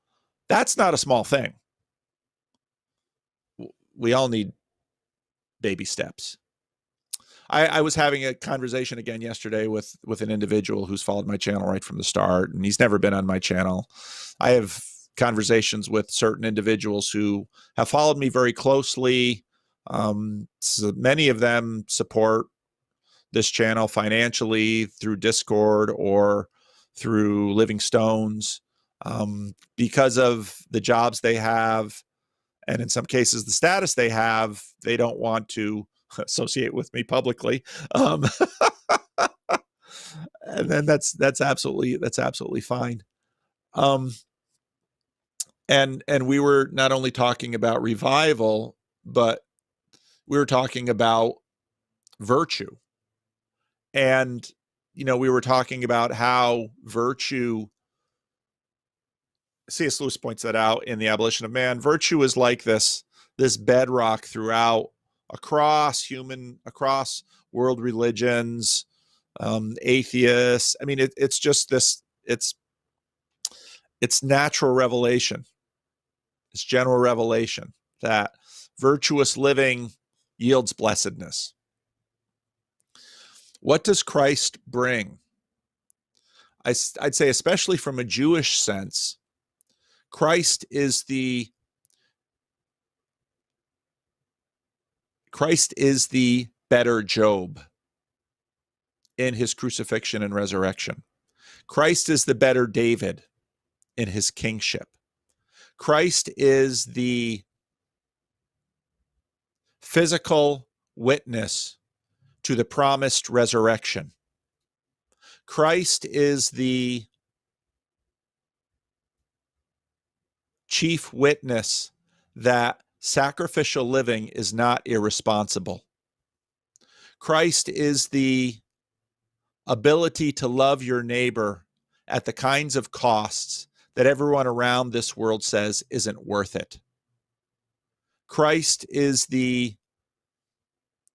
That's not a small thing. We all need baby steps. I was having a conversation again yesterday with an individual who's followed my channel right from the start, and he's never been on my channel. I have conversations with certain individuals who have followed me very closely. So many of them support this channel financially through Discord or through Living Stones because of the jobs they have, and in some cases the status they have. They don't want to associate with me publicly, and then that's absolutely fine. And we were not only talking about revival, but we were talking about virtue. And we were talking about how virtue, C.S. Lewis points that out in The Abolition of Man, virtue is like this bedrock throughout across world religions, atheists. I mean, it's just this, it's natural revelation. It's general revelation that virtuous living yields blessedness. What does Christ bring? I'd say, especially from a Jewish sense, Christ is the better Job in his crucifixion and resurrection. Christ is the better David in his kingship. Christ is the physical witness to the promised resurrection. Christ is the chief witness that sacrificial living is not irresponsible. Christ is the ability to love your neighbor at the kinds of costs that everyone around this world says isn't worth it. Christ is the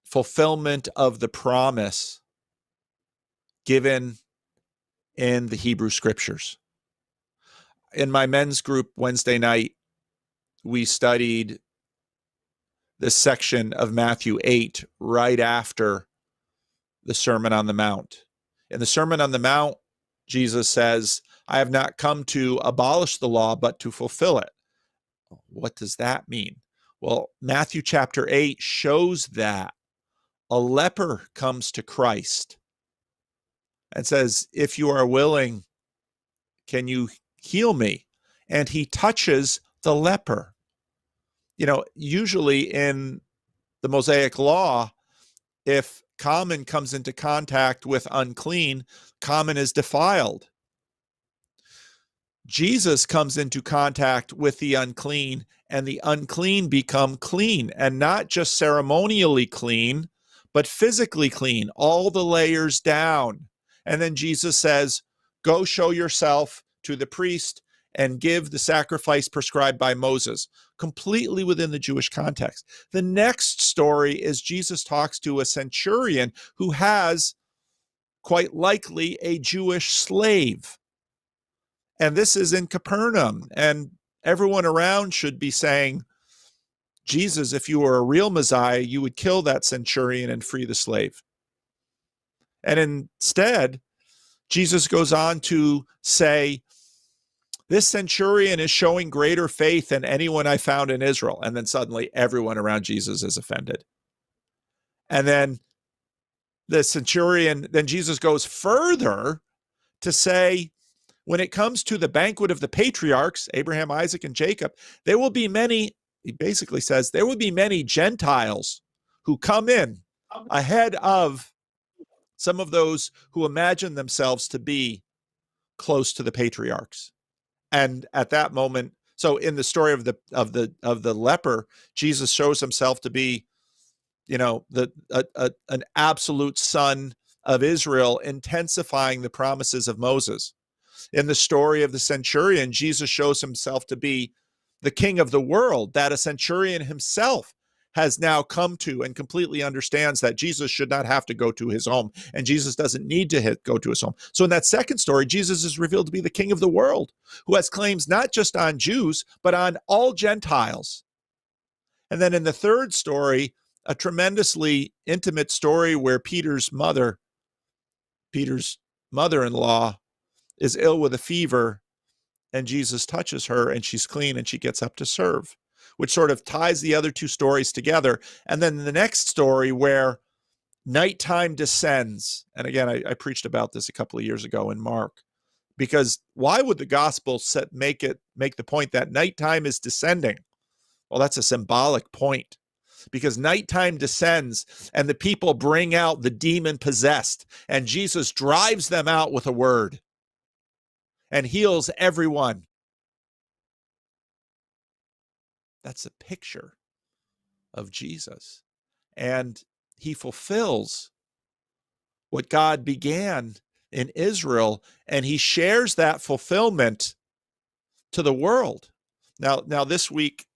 fulfillment of the promise given in the Hebrew Scriptures. In my men's group Wednesday night, we studied this section of Matthew 8 right after the Sermon on the Mount. In the Sermon on the Mount, Jesus says, I have not come to abolish the law, but to fulfill it. What does that mean? Well, Matthew chapter 8 shows that a leper comes to Christ and says, if you are willing, can you heal me? And he touches the leper. Usually in the Mosaic law, if common comes into contact with unclean, common is defiled. Jesus comes into contact with the unclean, and the unclean become clean, and not just ceremonially clean, but physically clean, all the layers down. And then Jesus says, go show yourself to the priest and give the sacrifice prescribed by Moses, completely within the Jewish context. The next story is Jesus talks to a centurion who has quite likely a Jewish slave. And this is in Capernaum. And everyone around should be saying, Jesus, if you were a real Messiah, you would kill that centurion and free the slave. And instead, Jesus goes on to say, this centurion is showing greater faith than anyone I found in Israel. And then suddenly everyone around Jesus is offended. And then the centurion, then Jesus goes further to say, when it comes to the banquet of the patriarchs, Abraham, Isaac, and Jacob, there will be many, he basically says, there will be many Gentiles who come in ahead of some of those who imagine themselves to be close to the patriarchs. And at that moment, so in the story of the leper, Jesus shows himself to be, an absolute son of Israel, intensifying the promises of Moses. In the story of the centurion, Jesus shows himself to be the king of the world, that a centurion himself has now come to and completely understands that Jesus should not have to go to his home, and Jesus doesn't need to go to his home. So in that second story, Jesus is revealed to be the king of the world, who has claims not just on Jews, but on all Gentiles. And then in the third story, a tremendously intimate story where Peter's mother-in-law, is ill with a fever, and Jesus touches her and she's clean and she gets up to serve, which sort of ties the other two stories together. And then the next story where nighttime descends. And again, I preached about this a couple of years ago in Mark, because why would the gospel make the point that nighttime is descending? Well, that's a symbolic point, because nighttime descends and the people bring out the demon possessed, and Jesus drives them out with a word and heals everyone. That's a picture of Jesus. And he fulfills what God began in Israel, and he shares that fulfillment to the world. Now this week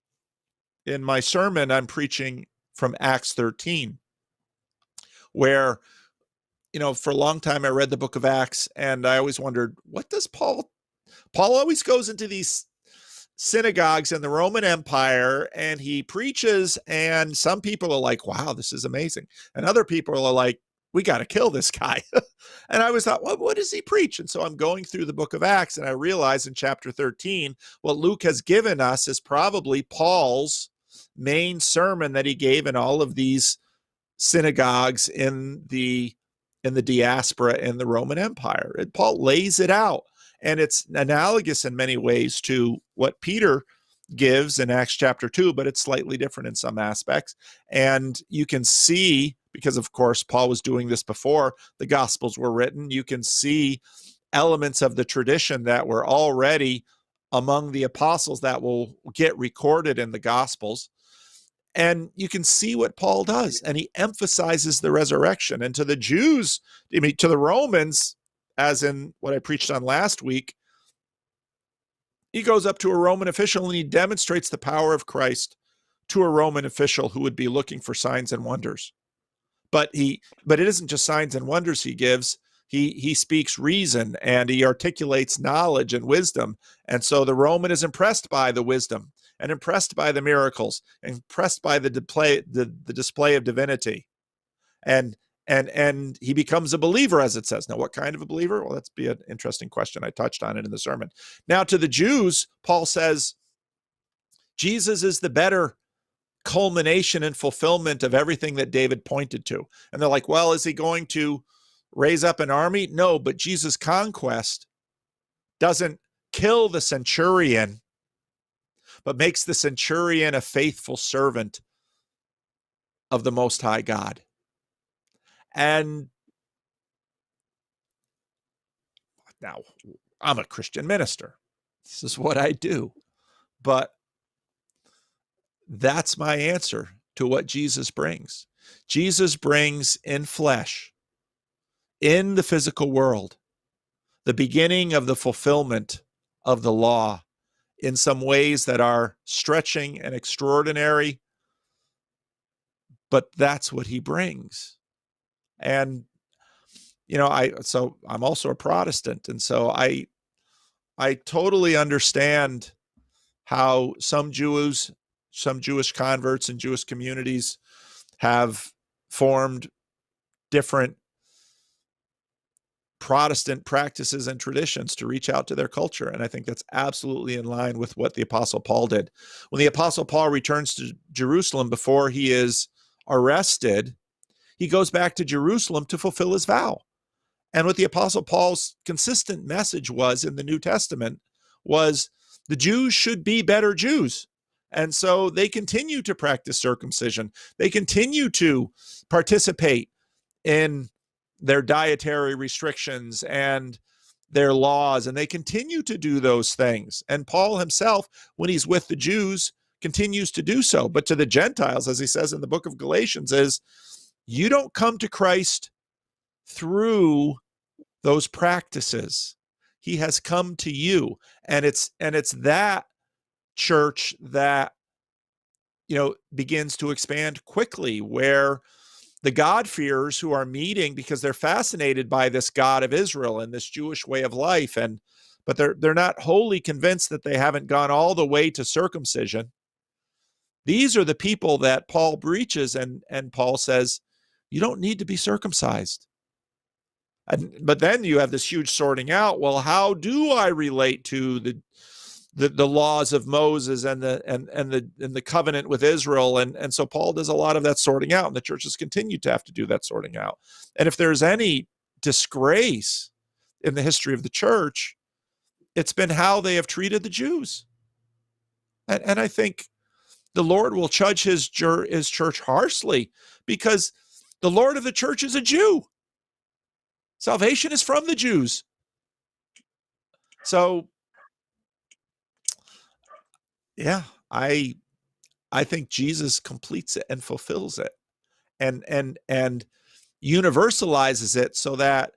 in my sermon, I'm preaching from Acts 13, where, for a long time I read the book of Acts, and I always wondered, what does Paul always goes into these synagogues in the Roman Empire and he preaches, and some people are like, wow, this is amazing. And other people are like, we got to kill this guy. And I was thought, well, what does he preach? And so I'm going through the book of Acts, and I realize in chapter 13, what Luke has given us is probably Paul's main sermon that he gave in all of these synagogues in the diaspora in the Roman Empire. And Paul lays it out. And it's analogous in many ways to what Peter gives in Acts chapter 2, but it's slightly different in some aspects. And you can see, because of course Paul was doing this before the Gospels were written, you can see elements of the tradition that were already among the apostles that will get recorded in the Gospels. And you can see what Paul does, and he emphasizes the resurrection. And to the Jews, to the Romans, as in what I preached on last week, he goes up to a Roman official and he demonstrates the power of Christ to a Roman official who would be looking for signs and wonders. But it isn't just signs and wonders he gives. He speaks reason, and he articulates knowledge and wisdom. And so the Roman is impressed by the wisdom and impressed by the miracles, and impressed by the display of divinity. And he becomes a believer, as it says. Now, what kind of a believer? Well, that's be an interesting question. I touched on it in the sermon. Now, to the Jews, Paul says, Jesus is the better culmination and fulfillment of everything that David pointed to. And they're like, well, is he going to raise up an army? No, but Jesus' conquest doesn't kill the centurion, but makes the centurion a faithful servant of the Most High God. And now, I'm a Christian minister. This is what I do. But that's my answer to what Jesus brings. Jesus brings in flesh, in the physical world, the beginning of the fulfillment of the law in some ways that are stretching and extraordinary, but that's what he brings. And I'm also a Protestant, and so I totally understand how some Jewish converts and Jewish communities have formed different Protestant practices and traditions to reach out to their culture. And I think that's absolutely in line with what the Apostle Paul did. When the Apostle Paul returns to Jerusalem before he is arrested, he goes back to Jerusalem to fulfill his vow. And what the Apostle Paul's consistent message was in the New Testament was the Jews should be better Jews. And so they continue to practice circumcision. They continue to participate in their dietary restrictions and their laws, and they continue to do those things. And Paul himself, when he's with the Jews, continues to do so. But to the Gentiles, as he says in the book of Galatians, is you don't come to Christ through those practices. He has come to you. And it's that church that begins to expand quickly, where the God-fearers who are meeting because they're fascinated by this God of Israel and this Jewish way of life, but they're not wholly convinced that they haven't gone all the way to circumcision. These are the people that Paul breaches, and Paul says, you don't need to be circumcised. But then you have this huge sorting out. Well, how do I relate to the laws of Moses and the covenant with Israel? And so Paul does a lot of that sorting out, and the churches continue to have to do that sorting out. And if there's any disgrace in the history of the church, it's been how they have treated the Jews. And I think the Lord will judge his church harshly, because the Lord of the church is a Jew. Salvation is from the Jews. So, yeah, I think Jesus completes it and fulfills it, and universalizes it, so that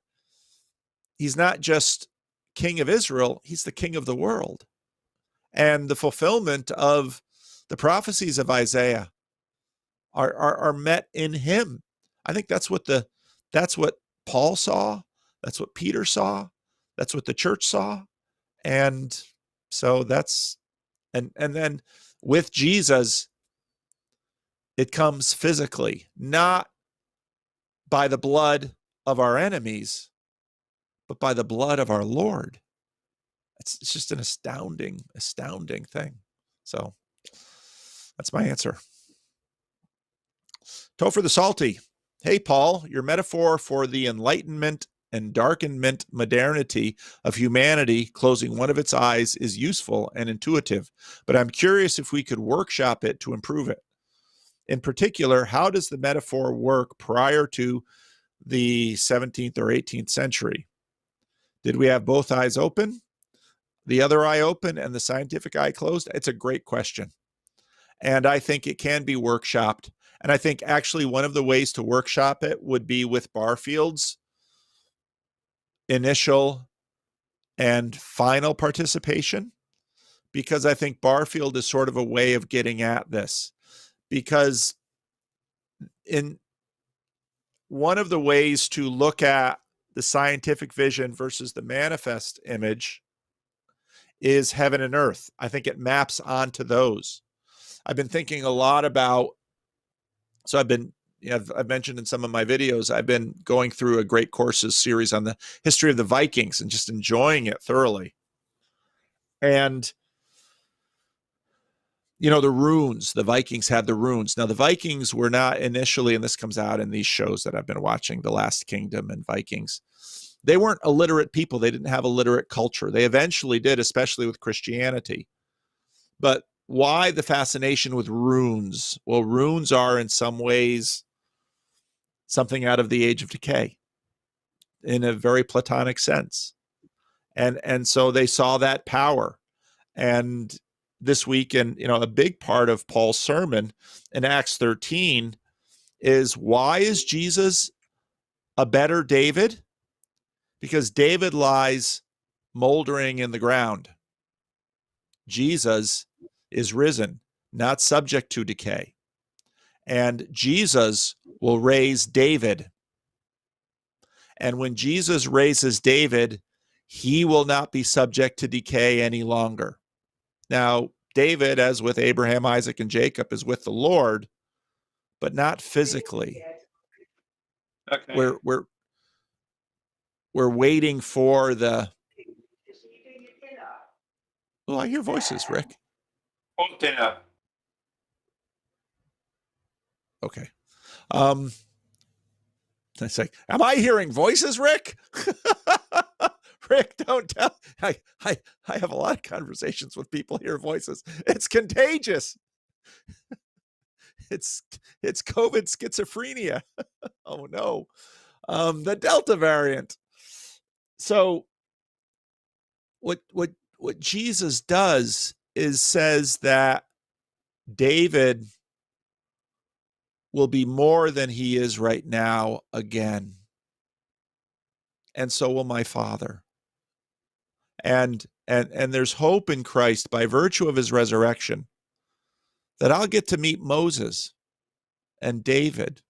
he's not just King of Israel, he's the King of the world. And the fulfillment of the prophecies of Isaiah are met in him. I think that's what Paul saw, that's what Peter saw, that's what the church saw. And so and then with Jesus, it comes physically, not by the blood of our enemies, but by the blood of our Lord. It's just an astounding thing. So that's my answer. Topher the Salty. Hey, Paul, your metaphor for the enlightenment and darkenment modernity of humanity closing one of its eyes is useful and intuitive, but I'm curious if we could workshop it to improve it. In particular, how does the metaphor work prior to the 17th or 18th century? Did we have both eyes open, the other eye open, and the scientific eye closed? It's a great question. And I think it can be workshopped. And I think actually one of the ways to workshop it would be with Barfield's initial and final participation, because I think Barfield is sort of a way of getting at this. Because in one of the ways to look at the scientific vision versus the manifest image is heaven and earth. I think it maps onto those. I've been thinking a lot about, so I've mentioned in some of my videos, I've been going through a great courses series on the history of the Vikings and just enjoying it thoroughly. And, the runes, the Vikings had the runes. Now, the Vikings were not initially, and this comes out in these shows that I've been watching, The Last Kingdom and Vikings, they weren't illiterate people. They didn't have a literate culture. They eventually did, especially with Christianity. But why the fascination with runes? Well, runes are in some ways something out of the age of decay in a very Platonic sense. And so they saw that power. And this week, and a big part of Paul's sermon in Acts 13 is, why is Jesus a better David? Because David lies moldering in the ground. Jesus is risen, not subject to decay. And Jesus will raise David. And when Jesus raises David, he will not be subject to decay any longer. Now, David, as with Abraham, Isaac, and Jacob, is with the Lord, but not physically. Okay. We're waiting for the... Oh, I hear voices, Rick. Dinner. Okay. It's like, am I hearing voices, Rick? Rick, don't tell. I have a lot of conversations with people hear voices. It's contagious. It's COVID schizophrenia. Oh no. The Delta variant. So what Jesus does is says that David will be more than he is right now again. And so will my Father. And there's hope in Christ by virtue of his resurrection that I'll get to meet Moses and David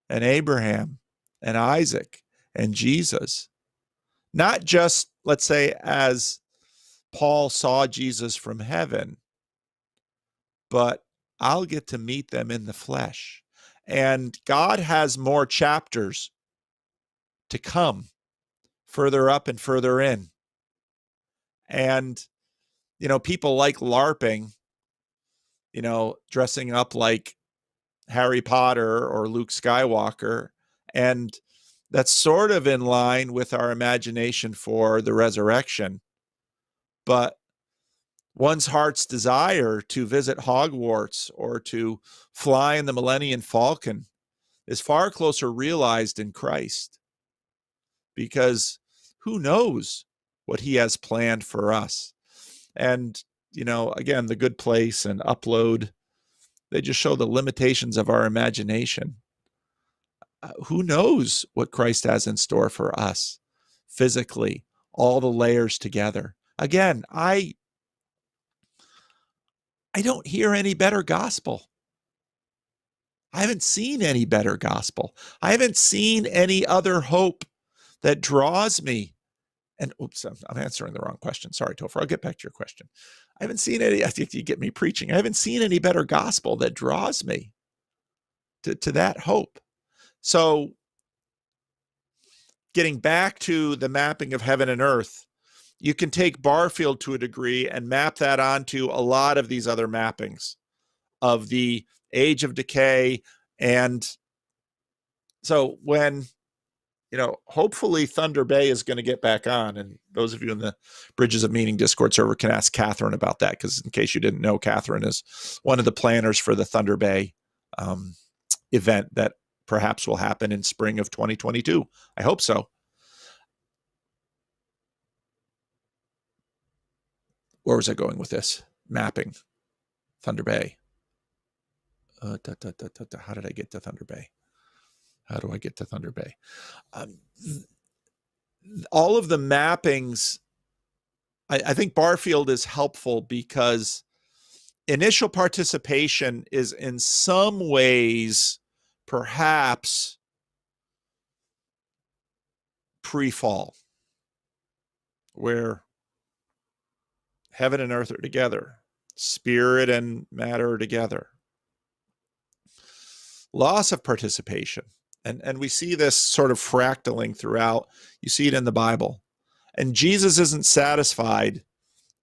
and Abraham and Isaac and Jesus. Not just, let's say, as Paul saw Jesus from heaven, but I'll get to meet them in the flesh. And God has more chapters to come further up and further in. And, people like LARPing, dressing up like Harry Potter or Luke Skywalker. And that's sort of in line with our imagination for the resurrection. But one's heart's desire to visit Hogwarts or to fly in the Millennium Falcon is far closer realized in Christ. Because who knows what he has planned for us? And, again, The Good Place and Upload, they just show the limitations of our imagination. Who knows what Christ has in store for us physically, all the layers together. Again, I don't hear any better gospel. I haven't seen any better gospel. I haven't seen any other hope that draws me. And oops, I'm answering the wrong question. Sorry, Topher. I'll get back to your question. I haven't seen any, I think you get me preaching. I haven't seen any better gospel that draws me to that hope. So getting back to the mapping of heaven and earth, you can take Barfield to a degree and map that onto a lot of these other mappings of the age of decay. And so when, hopefully Thunder Bay is going to get back on, and those of you in the Bridges of Meaning Discord server can ask Catherine about that, because in case you didn't know, Catherine is one of the planners for the Thunder Bay event that perhaps will happen in spring of 2022. I hope so. Where was I going with this? Mapping. Thunder Bay. How did I get to Thunder Bay? How do I get to Thunder Bay? All of the mappings, I think Barfield is helpful because initial participation is in some ways perhaps pre-fall, where heaven and earth are together, spirit and matter are together. Loss of participation. And we see this sort of fractaling throughout. You see it in the Bible. And Jesus isn't satisfied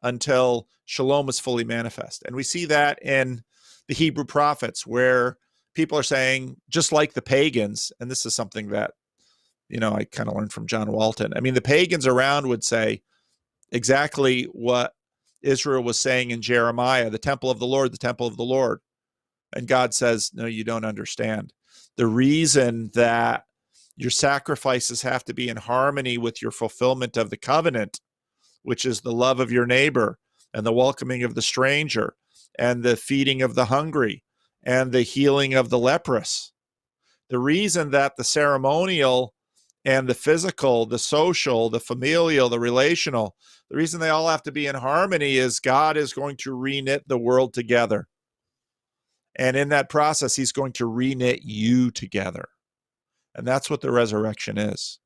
until shalom is fully manifest. And we see that in the Hebrew prophets, where people are saying, just like the pagans, and this is something that, I kind of learned from John Walton. I mean, the pagans around would say exactly what Israel was saying in Jeremiah, the temple of the Lord, the temple of the Lord. And God says, no, you don't understand. The reason that your sacrifices have to be in harmony with your fulfillment of the covenant, which is the love of your neighbor and the welcoming of the stranger and the feeding of the hungry and the healing of the leprous. The reason that the ceremonial and the physical, the social, the familial, the relational. The reason they all have to be in harmony is God is going to reknit the world together. And in that process, he's going to reknit you together. And that's what the resurrection is.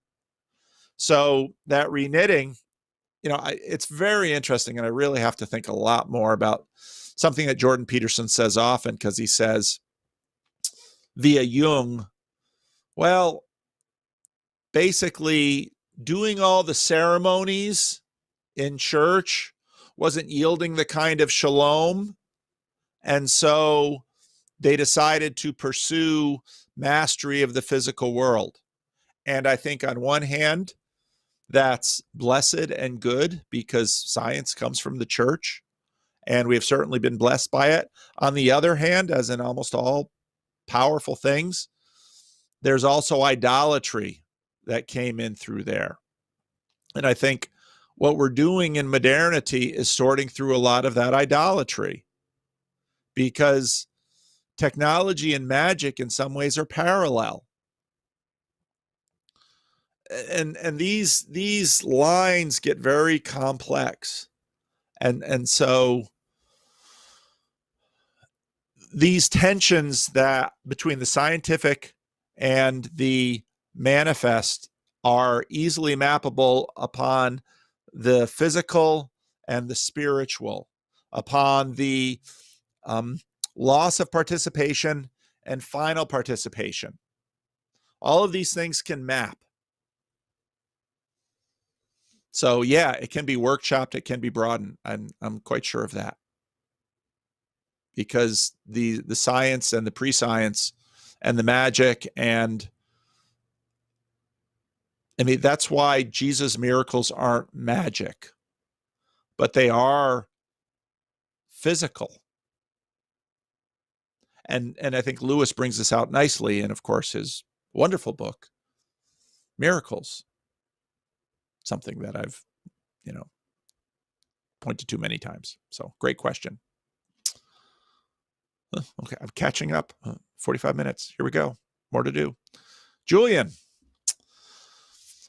So that reknitting, it's very interesting. And I really have to think a lot more about something that Jordan Peterson says often, because he says via Jung, well, basically doing all the ceremonies in church wasn't yielding the kind of shalom. And so they decided to pursue mastery of the physical world. And I think on one hand, that's blessed and good, because science comes from the church, and we have certainly been blessed by it. On the other hand, as in almost all powerful things, there's also idolatry that came in through there. And I think what we're doing in modernity is sorting through a lot of that idolatry, because technology and magic in some ways are parallel. And these lines get very complex. And so these tensions that between the scientific and the manifest are easily mappable upon the physical and the spiritual, upon the loss of participation and final participation. All of these things can map. So yeah, it can be workshopped, it can be broadened. I'm quite sure of that, because the science and the pre-science and the magic, and I mean, that's why Jesus' miracles aren't magic, but they are physical. And I think Lewis brings this out nicely in, of course, his wonderful book, Miracles, something that I've, pointed to many times. So great question. Okay, I'm catching up. 45 minutes. Here we go. More to do. Julian.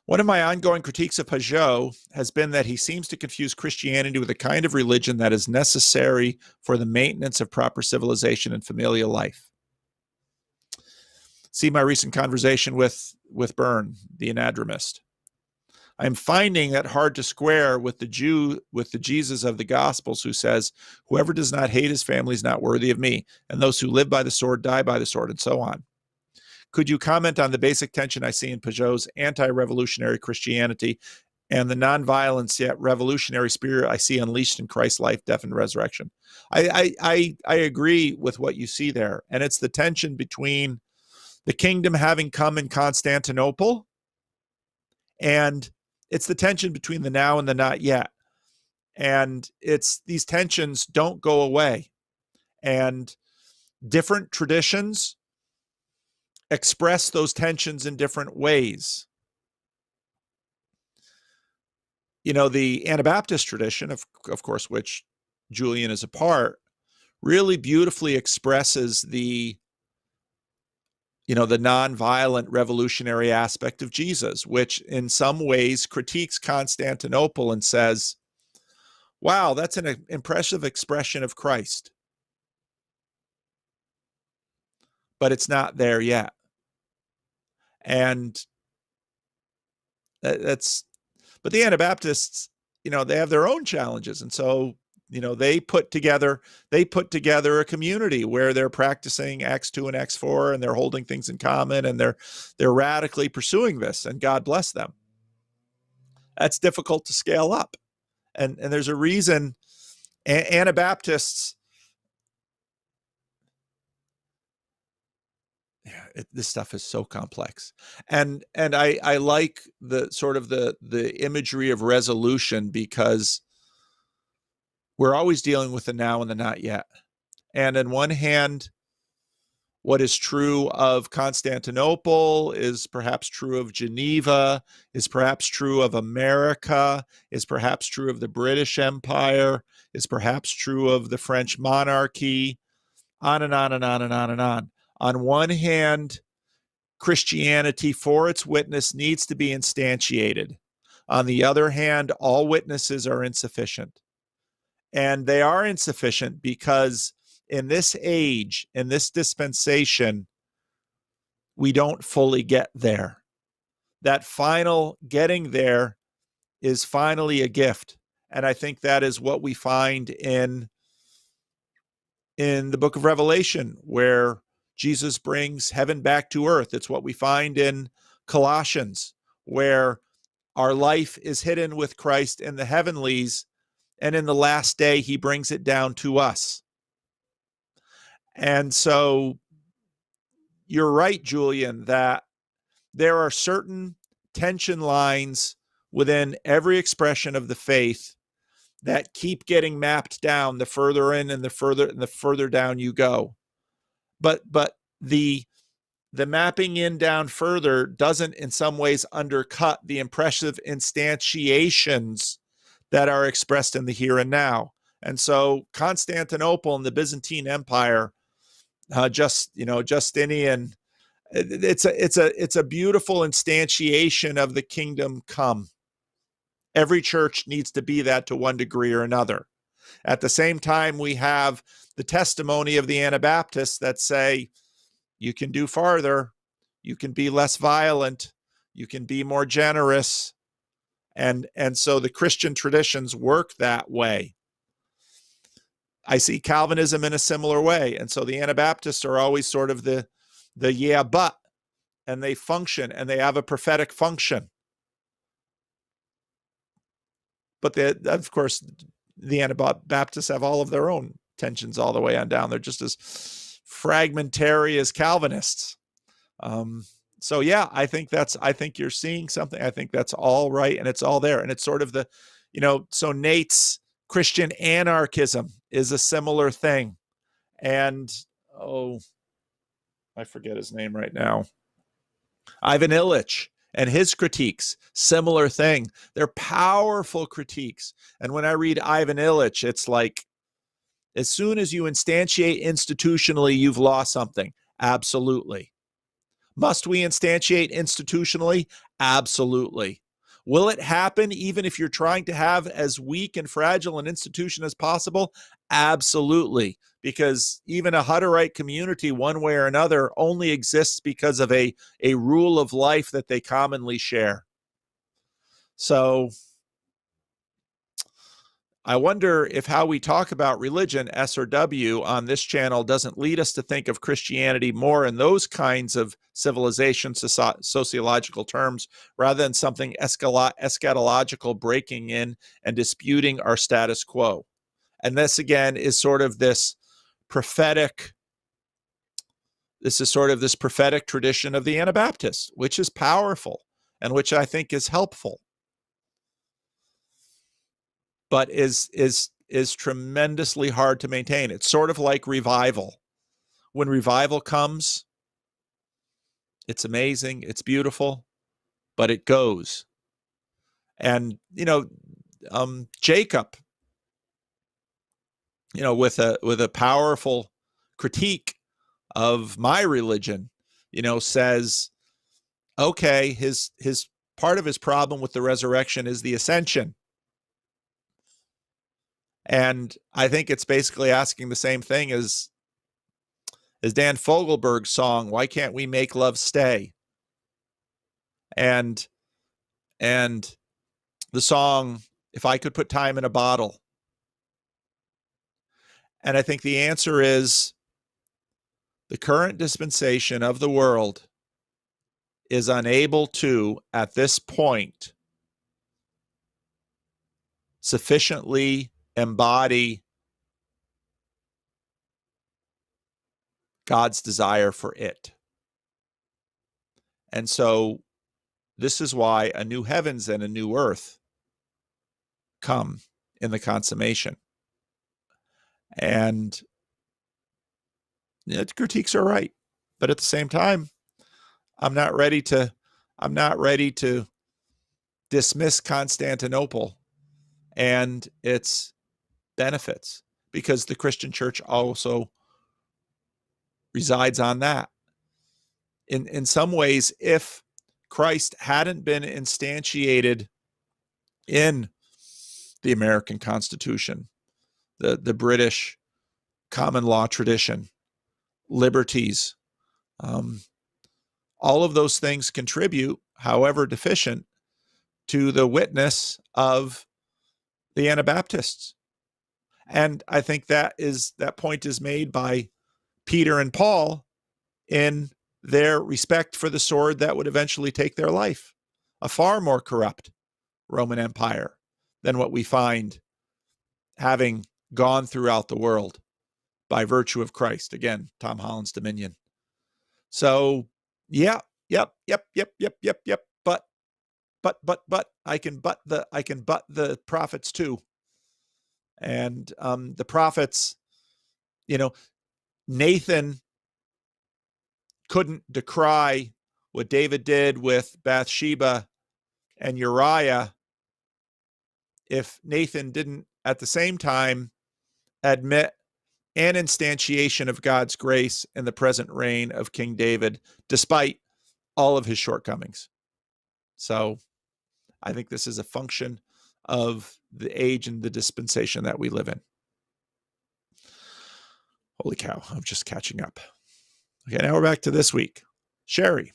One of my ongoing critiques of Pajot has been that he seems to confuse Christianity with a kind of religion that is necessary for the maintenance of proper civilization and familial life. See my recent conversation with Byrne, the anadromist. I'm finding that hard to square with the Jesus of the Gospels, who says, whoever does not hate his family is not worthy of me, and those who live by the sword die by the sword, and so on. Could you comment on the basic tension I see in Pajot's anti-revolutionary Christianity and the nonviolence yet revolutionary spirit I see unleashed in Christ's life, death, and resurrection? I agree with what you see there, and it's the tension between the kingdom having come in Constantinople, and it's the tension between the now and the not yet. And it's these tensions don't go away. And different traditions express those tensions in different ways. The Anabaptist tradition, of course, which Julian is a part, really beautifully expresses the nonviolent revolutionary aspect of Jesus, which in some ways critiques Constantinople and says, wow, that's an impressive expression of Christ. But it's not there yet. And but the Anabaptists, they have their own challenges. And so, they put together a community where they're practicing Acts 2 and Acts 4, and they're holding things in common, and they're radically pursuing this, and God bless them. That's difficult to scale up. And there's a reason Anabaptists, this stuff is so complex. And I like the sort of the imagery of resolution, because we're always dealing with the now and the not yet. And on one hand, what is true of Constantinople is perhaps true of Geneva, is perhaps true of America, is perhaps true of the British Empire, is perhaps true of the French monarchy, on and on and on and on and on. On one hand, Christianity for its witness needs to be instantiated. On the other hand, all witnesses are insufficient. And they are insufficient because in this age, in this dispensation, we don't fully get there. That final getting there is finally a gift. And I think that is what we find in the book of Revelation, where Jesus brings heaven back to earth. It's what we find in Colossians, where our life is hidden with Christ in the heavenlies, and in the last day, he brings it down to us. And so you're right, Julian, that there are certain tension lines within every expression of the faith that keep getting mapped down the further in and the further down you go. But the mapping in down further doesn't in some ways undercut the impressive instantiations that are expressed in the here and now. And so Constantinople and the Byzantine Empire, Justinian, it's a beautiful instantiation of the kingdom come. Every church needs to be that to one degree or another. At the same time, we have the testimony of the Anabaptists that say, you can do farther, you can be less violent, you can be more generous. And so the Christian traditions work that way. I see Calvinism in a similar way. And so the Anabaptists are always sort of the yeah, but, and they function and they have a prophetic function. But of course, the Anabaptists have all of their own tensions all the way on down. They're just as fragmentary as Calvinists. So yeah, I think you're seeing something. I think that's all right, and it's all there. And it's sort of so Nate's Christian anarchism is a similar thing. And I forget his name right now. Ivan Illich and his critiques, similar thing. They're powerful critiques. And when I read Ivan Illich, it's like, as soon as you instantiate institutionally, you've lost something. Absolutely. Must we instantiate institutionally? Absolutely. Will it happen even if you're trying to have as weak and fragile an institution as possible? Absolutely. Because even a Hutterite community, one way or another, only exists because of a rule of life that they commonly share. So I wonder if how we talk about religion, S or W, on this channel doesn't lead us to think of Christianity more in those kinds of civilization, sociological terms, rather than something eschatological, breaking in and disputing our status quo. And this, again, is sort of this prophetic tradition of the Anabaptists, which is powerful and which I think is helpful, but is tremendously hard to maintain. It's sort of like revival. When revival comes, it's amazing, it's beautiful, but it goes. And Jacob, with a powerful critique of my religion, says, okay, his part of his problem with the resurrection is the ascension. And I think it's basically asking the same thing as Dan Fogelberg's song, "Why Can't We Make Love Stay?" And the song, "If I Could Put Time in a Bottle." And I think the answer is the current dispensation of the world is unable to, at this point, sufficiently embody God's desire for it. And so this is why a new heavens and a new earth come in the consummation. And the critiques are right. But at the same time, I'm not ready to dismiss Constantinople and its benefits, because the Christian church also resides on that. in some ways, if Christ hadn't been instantiated in the American Constitution, the British common law tradition, liberties, all of those things contribute, however deficient, to the witness of the Anabaptists. And I think that point is made by Peter and Paul in their respect for the sword that would eventually take their life, a far more corrupt Roman Empire than what we find having gone throughout the world by virtue of Christ. Again, Tom Holland's dominion. So, yep. But I can butt the prophets too. And the prophets, Nathan couldn't decry what David did with Bathsheba and Uriah if Nathan didn't at the same time admit an instantiation of God's grace in the present reign of King David, despite all of his shortcomings. So I think this is a function of the age and the dispensation that we live in. Holy cow, I'm just catching up. Okay, now we're back to this week. Sherry,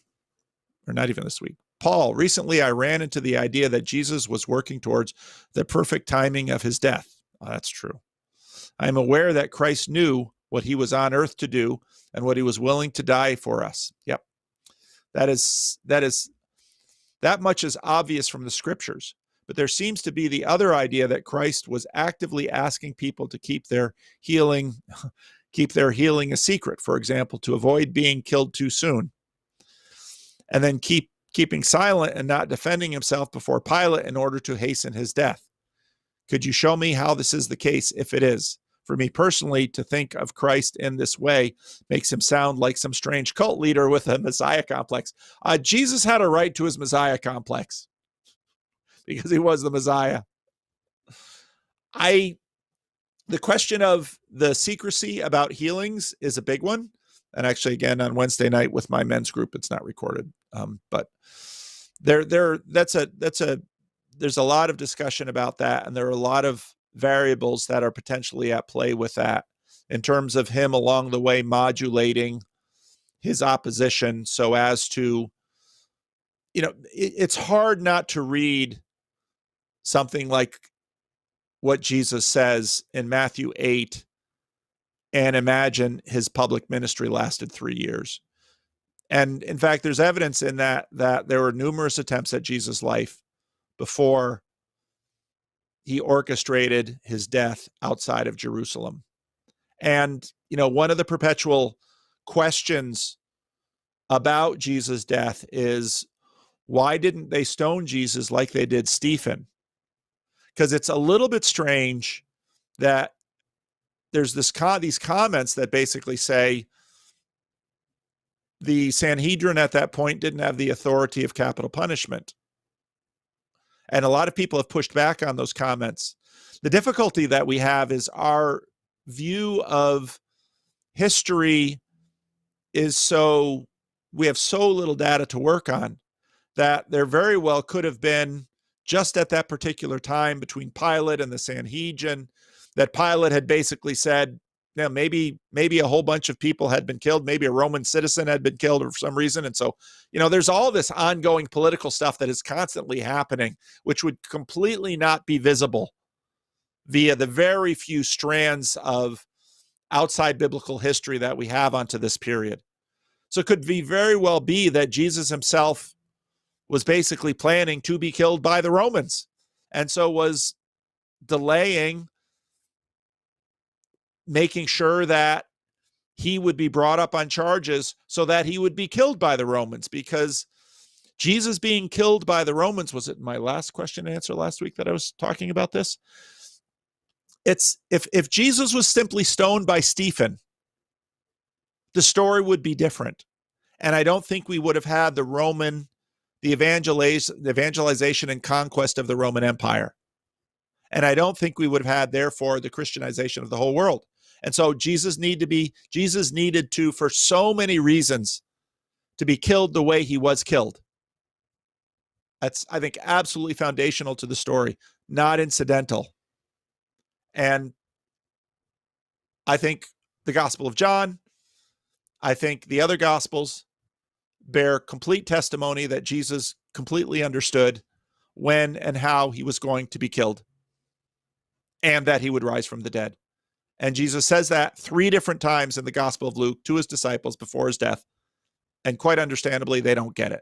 or not even this week. Paul, recently I ran into the idea that Jesus was working towards the perfect timing of his death. Oh, that's true. I am aware that Christ knew what he was on earth to do and what he was willing to die for us. Yep. That much is obvious from the scriptures. But there seems to be the other idea that Christ was actively asking people to keep their healing a secret, for example, to avoid being killed too soon. And then keeping silent and not defending himself before Pilate in order to hasten his death. Could you show me how this is the case if it is? For me personally, to think of Christ in this way makes him sound like some strange cult leader with a Messiah complex. Jesus had a right to his Messiah complex because he was the Messiah. The question of the secrecy about healings is a big one. And actually, again, on Wednesday night with my men's group, it's not recorded. But there's a lot of discussion about that. And there are a lot of variables that are potentially at play with that in terms of him along the way modulating his opposition so as to, it's hard not to read something like what Jesus says in Matthew 8 and imagine his public ministry lasted 3 years. And in fact, there's evidence in that there were numerous attempts at Jesus' life before he orchestrated his death outside of Jerusalem. And, one of the perpetual questions about Jesus' death is, why didn't they stone Jesus like they did Stephen? Because it's a little bit strange that there's these comments that basically say the Sanhedrin at that point didn't have the authority of capital punishment. And a lot of people have pushed back on those comments. The difficulty that we have is our view of history we have so little data to work on that there very well could have been, just at that particular time between Pilate and the Sanhedrin, that Pilate had basically said, maybe a whole bunch of people had been killed. Maybe a Roman citizen had been killed for some reason. And so, there's all this ongoing political stuff that is constantly happening, which would completely not be visible via the very few strands of outside biblical history that we have onto this period. So it could very well be that Jesus himself was basically planning to be killed by the Romans, and so was delaying making sure that he would be brought up on charges so that he would be killed by the Romans, because Jesus being killed by the Romans, was it my last question and answer last week that I was talking about this? It's if Jesus was simply stoned by Stephen, the story would be different. And I don't think we would have had the evangelization and conquest of the Roman Empire. And I don't think we would have had, therefore, the Christianization of the whole world. And so Jesus needed to, for so many reasons, to be killed the way he was killed. That's, I think, absolutely foundational to the story, not incidental. And I think the Gospel of John, I think the other Gospels bear complete testimony that Jesus completely understood when and how he was going to be killed and that he would rise from the dead. And Jesus says that 3 different times in the Gospel of Luke to his disciples before his death. And quite understandably, they don't get it.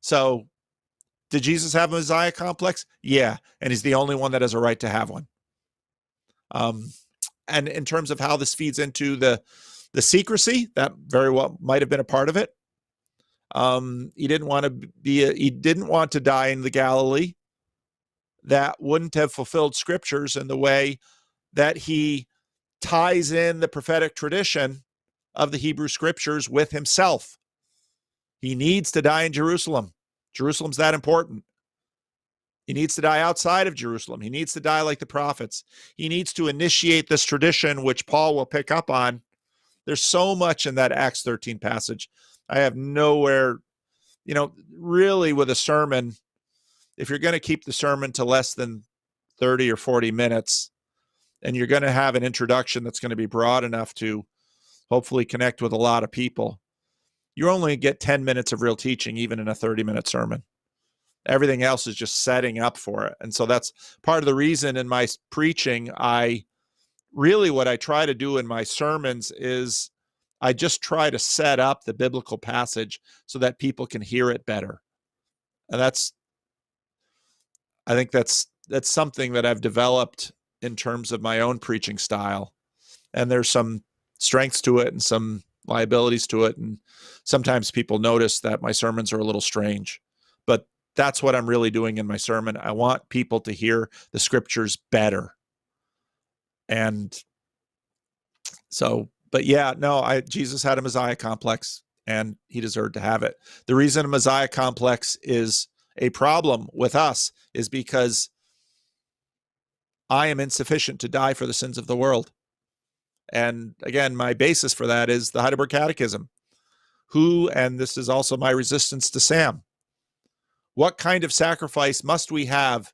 So, did Jesus have a Messiah complex? Yeah. And he's the only one that has a right to have one. And in terms of how this feeds into the secrecy, that very well might have been a part of it. He didn't want to die in the Galilee. That wouldn't have fulfilled scriptures in the way that he ties in the prophetic tradition of the Hebrew scriptures with himself. He needs to die in Jerusalem. Jerusalem's that important. He needs to die outside of Jerusalem. He needs to die like the prophets. He needs to initiate this tradition, which Paul will pick up on. There's so much in that Acts 13 passage. I have nowhere, really with a sermon, if you're going to keep the sermon to less than 30 or 40 minutes, and you're going to have an introduction that's going to be broad enough to hopefully connect with a lot of people, you only get 10 minutes of real teaching, even in a 30-minute sermon. Everything else is just setting up for it. And so that's part of the reason in my preaching, what I try to do in my sermons is I just try to set up the biblical passage so that people can hear it better. And I think that's something that I've developed in terms of my own preaching style. And there's some strengths to it and some liabilities to it. And sometimes people notice that my sermons are a little strange, but that's what I'm really doing in my sermon. I want people to hear the scriptures better. And so, but yeah, no, Jesus had a Messiah complex and he deserved to have it. The reason a Messiah complex is a problem with us is because I am insufficient to die for the sins of the world. And again, my basis for that is the Heidelberg Catechism. And this is also my resistance to Sam, what kind of sacrifice must we have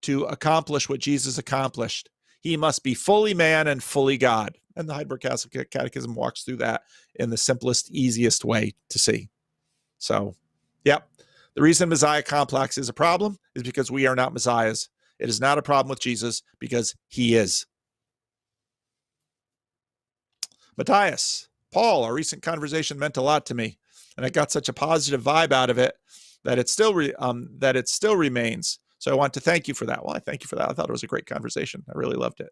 to accomplish what Jesus accomplished? He must be fully man and fully God. And the Heidelberg Catechism walks through that in the simplest, easiest way to see. So, yep. The reason Messiah complex is a problem is because we are not Messiahs. It is not a problem with Jesus because he is. Matthias, Paul, our recent conversation meant a lot to me, and I got such a positive vibe out of it that it still remains. So I want to thank you for that. Well, I thank you for that. I thought it was a great conversation. I really loved it.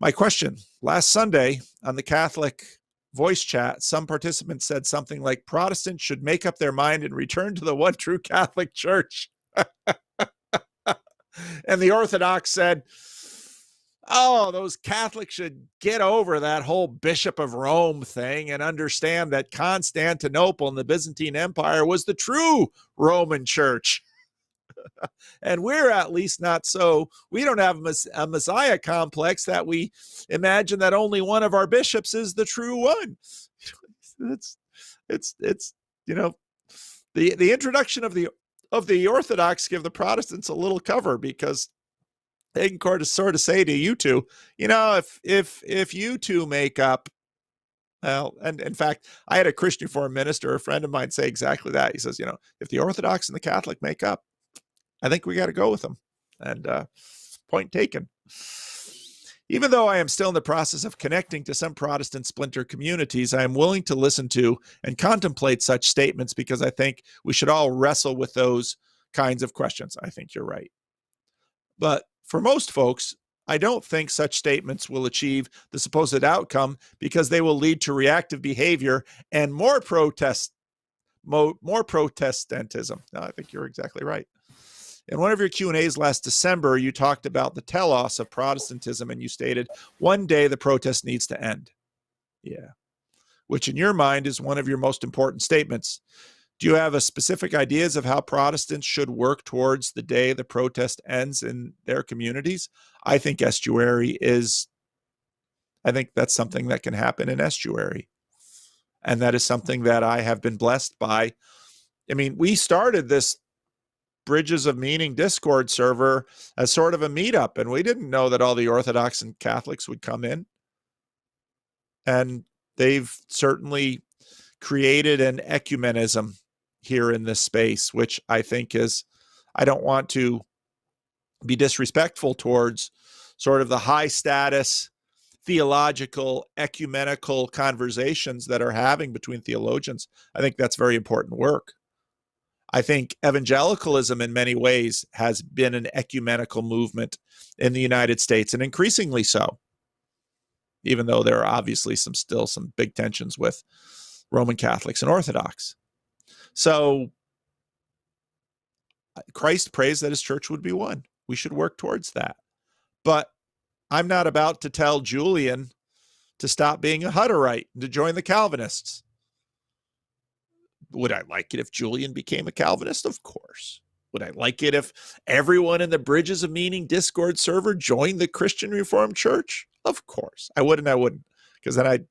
My question, last Sunday on the Catholic voice chat, some participants said something like Protestants should make up their mind and return to the one true Catholic Church. And the Orthodox said, oh, those Catholics should get over that whole Bishop of Rome thing and understand that Constantinople and the Byzantine Empire was the true Roman Church. And we're at least not so. We don't have a Messiah complex that we imagine that only one of our bishops is the true one. It's the introduction of the Orthodox give the Protestants a little cover because they can sort of say to you two, if you two make up, well, and in fact, I had a Christian Reformed minister, a friend of mine, say exactly that. He says, if the Orthodox and the Catholic make up, I think we got to go with them. And point taken. Even though I am still in the process of connecting to some Protestant splinter communities, I am willing to listen to and contemplate such statements because I think we should all wrestle with those kinds of questions. I think you're right. But for most folks, I don't think such statements will achieve the supposed outcome because they will lead to reactive behavior and more Protestantism. No, I think you're exactly right. In one of your Q&As last December, you talked about the telos of Protestantism, and you stated, one day the protest needs to end. Yeah. Which in your mind is one of your most important statements. Do you have a specific ideas of how Protestants should work towards the day the protest ends in their communities? I think that's something that can happen in estuary. And that is something that I have been blessed by. I mean, we started this Bridges of Meaning Discord server as sort of a meetup, and we didn't know that all the Orthodox and Catholics would come in. And they've certainly created an ecumenism here in this space, which I think is, I don't want to be disrespectful towards sort of the high status theological ecumenical conversations that are having between theologians. I think that's very important work. I think evangelicalism in many ways has been an ecumenical movement in the United States, and increasingly so, even though there are obviously still some big tensions with Roman Catholics and Orthodox. So Christ prays that his church would be one. We should work towards that. But I'm not about to tell Julian to stop being a Hutterite and to join the Calvinists. Would I like it if Julian became a Calvinist? Of course. Would I like it if everyone in the Bridges of Meaning Discord server joined the Christian Reformed Church? Of course. I would and I wouldn't, because then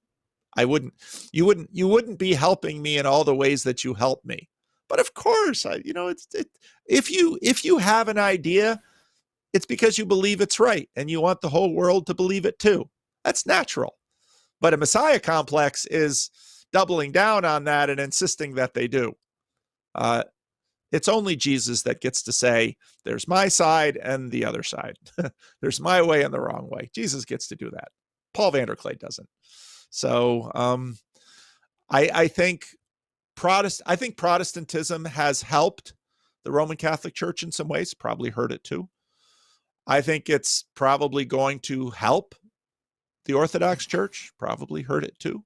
I wouldn't, you wouldn't be helping me in all the ways that you help me. But of course, if you have an idea, it's because you believe it's right and you want the whole world to believe it too. That's natural. But a Messiah complex is doubling down on that and insisting that they do. It's only Jesus that gets to say, there's my side and the other side. There's my way and the wrong way. Jesus gets to do that. Paul Vanderklay doesn't. So I think Protestantism has helped the Roman Catholic Church in some ways, probably hurt it too. I think it's probably going to help the Orthodox Church, probably hurt it too.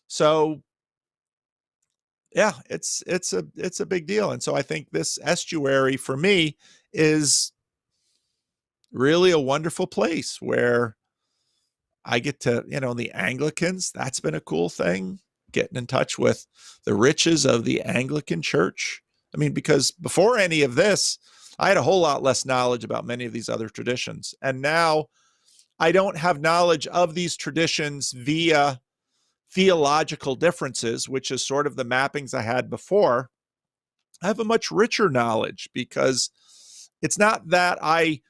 So yeah, it's a big deal. And so I think this estuary for me is really a wonderful place where I get to, the Anglicans, that's been a cool thing, getting in touch with the riches of the Anglican Church. I mean, because before any of this, I had a whole lot less knowledge about many of these other traditions. And now I don't have knowledge of these traditions via theological differences, which is sort of the mappings I had before. I have a much richer knowledge because it's not that I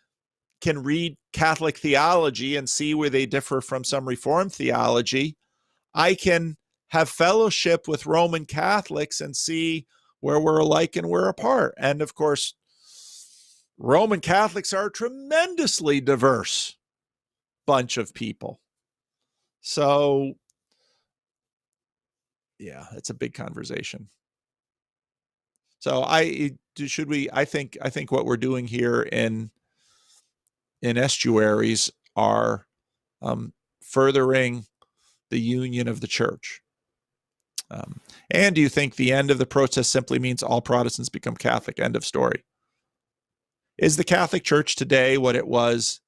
can read Catholic theology and see where they differ from some Reformed theology. I can have fellowship with Roman Catholics and see where we're alike and we're apart. And of course, Roman Catholics are a tremendously diverse bunch of people. So yeah, it's a big conversation. So I think what we're doing here in estuaries are furthering the union of the church. And do you think the end of the process simply means all Protestants become Catholic? End of story. Is the Catholic Church today what it was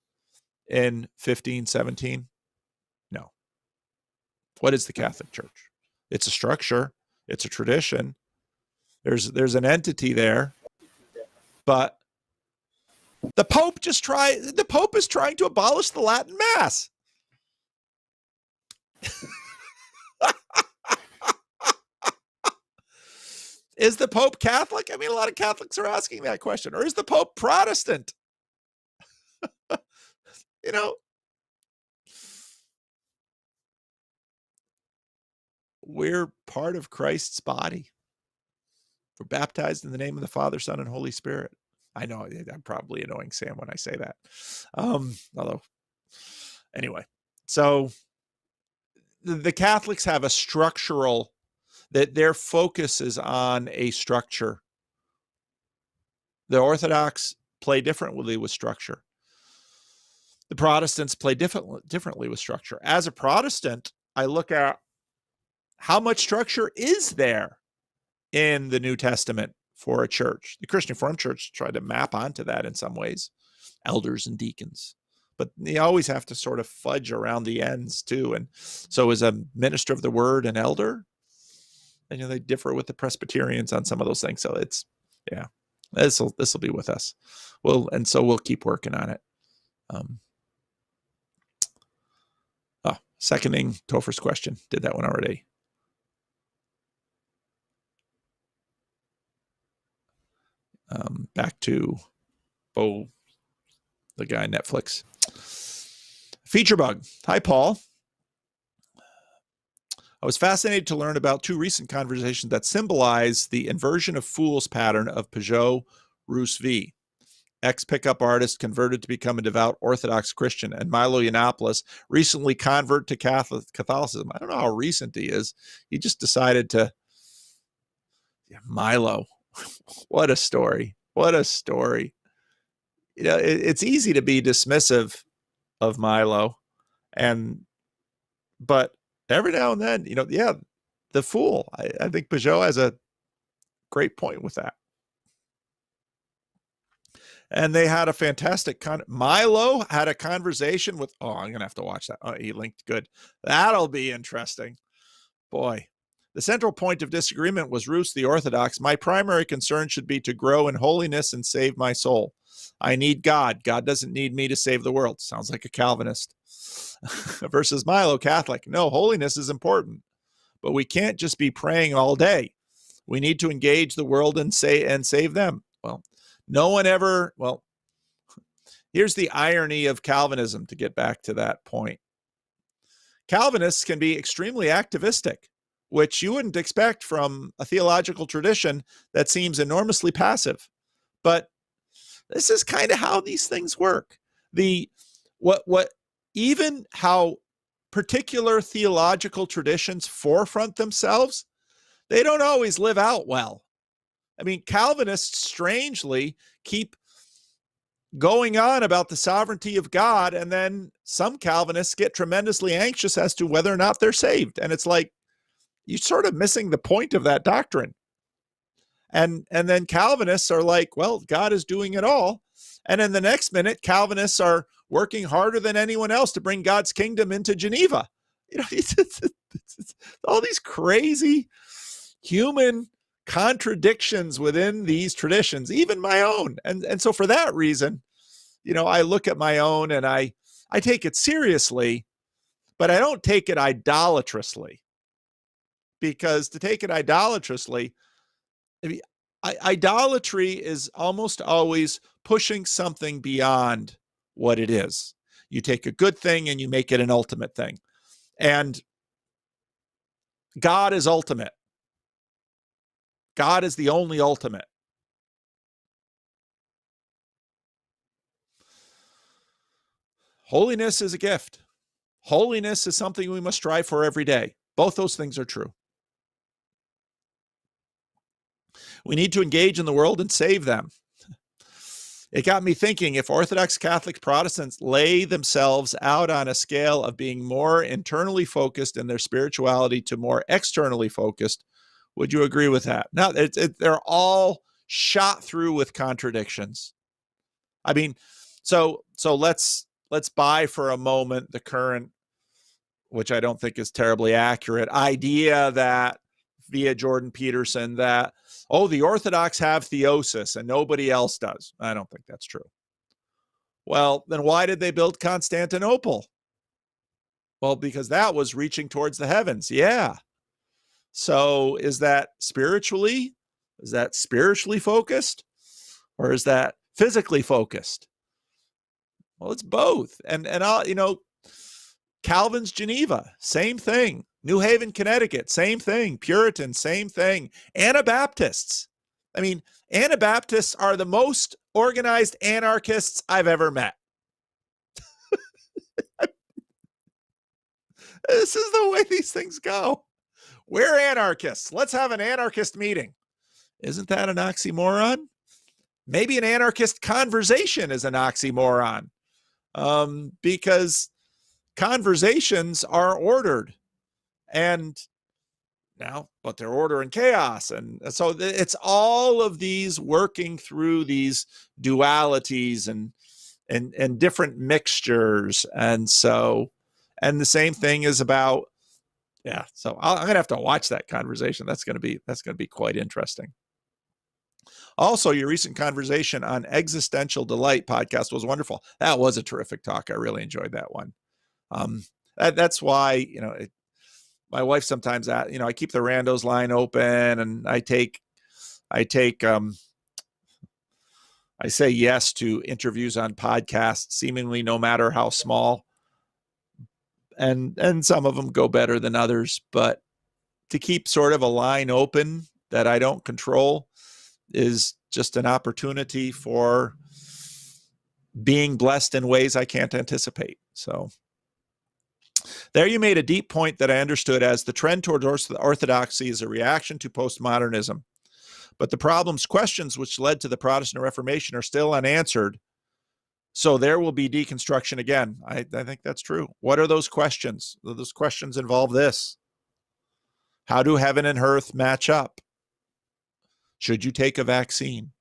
in 1517? No. What is the Catholic Church? It's a structure. It's a tradition. There's an entity there. But the Pope is trying to abolish the Latin Mass. Is the Pope Catholic? I mean, a lot of Catholics are asking that question. Or is the Pope Protestant? We're part of Christ's body. We're baptized in the name of the Father, Son, and Holy Spirit. I know I'm probably annoying Sam when I say that. Although, anyway, so the Catholics have a structural, that their focus is on a structure. The Orthodox play differently with structure. The Protestants play differently with structure. As a Protestant, I look at how much structure is there in the New Testament for a church. The Christian Reformed Church tried to map onto that in some ways, elders and deacons. But you always have to sort of fudge around the ends too. And so is a minister of the word an elder? And they differ with the Presbyterians on some of those things. So it's, yeah, this will be with us. So we'll keep working on it. Seconding Topher's question. Did that one already. back to the guy Netflix. Feature bug. Hi, Paul. I was fascinated to learn about two recent conversations that symbolize the inversion of fools pattern of Peugeot Roos V. Ex-pickup artist converted to become a devout Orthodox Christian, and Milo Yiannopoulos recently convert to Catholicism. I don't know how recent he is. He just decided to... Milo. What a story. What a story. It's easy to be dismissive of Milo, but every now and then, the fool. I think Peugeot has a great point with that. And they had a fantastic Milo had a conversation with, I'm going to have to watch that. Oh, he linked. Good. That'll be interesting. Boy, the central point of disagreement was Roos the Orthodox. My primary concern should be to grow in holiness and save my soul. I need God. God doesn't need me to save the world. Sounds like a Calvinist. Versus Milo, Catholic. No, holiness is important, but we can't just be praying all day. We need to engage the world and save them. Well, no one ever, here's the irony of Calvinism, to get back to that point. Calvinists can be extremely activistic, which you wouldn't expect from a theological tradition that seems enormously passive. But this is kind of how these things work. Even how particular theological traditions forefront themselves, they don't always live out well. I mean, Calvinists strangely keep going on about the sovereignty of God, and then some Calvinists get tremendously anxious as to whether or not they're saved. And it's like, you're sort of missing the point of that doctrine. And then Calvinists are like, well, God is doing it all. And in the next minute, Calvinists are working harder than anyone else to bring God's kingdom into Geneva. It's all these crazy human contradictions within these traditions, even my own. And so for that reason, I look at my own and I take it seriously, but I don't take it idolatrously. Because to take it idolatrously, idolatry is almost always pushing something beyond what it is. You take a good thing and you make it an ultimate thing. And God is ultimate. God is the only ultimate. Holiness is a gift. Holiness is something we must strive for every day. Both those things are true. We need to engage in the world and save them. It got me thinking, if Orthodox Catholic Protestants lay themselves out on a scale of being more internally focused in their spirituality to more externally focused, would you agree with that? Now, they're all shot through with contradictions. I mean, so let's buy for a moment the current, which I don't think is terribly accurate, idea that via Jordan Peterson that, the Orthodox have theosis and nobody else does. I don't think that's true. Well, then why did they build Constantinople? Well, because that was reaching towards the heavens. Yeah. So is that spiritually? Is that spiritually focused? Or is that physically focused? Well, it's both. And Calvin's Geneva, same thing. New Haven, Connecticut, same thing. Puritans, same thing. Anabaptists. I mean, Anabaptists are the most organized anarchists I've ever met. This is the way these things go. We're anarchists. Let's have an anarchist meeting. Isn't that an oxymoron? Maybe an anarchist conversation is an oxymoron, because conversations are ordered. But they're order and chaos. And so it's all of these working through these dualities and different mixtures. And the same thing is about, so I'm going to have to watch that conversation. That's going to be quite interesting. Also, your recent conversation on existential delight podcast was wonderful. That was a terrific talk. I really enjoyed that one. That's why, my wife sometimes, I keep the randos line open, and I take I say yes to interviews on podcasts, seemingly no matter how small, and some of them go better than others. But to keep sort of a line open that I don't control is just an opportunity for being blessed in ways I can't anticipate. So there you made a deep point that I understood as the trend toward orthodoxy is a reaction to postmodernism. But the problems, questions which led to the Protestant Reformation are still unanswered. So there will be deconstruction again. I think that's true. What are those questions? Those questions involve this. How do heaven and earth match up? Should you take a vaccine?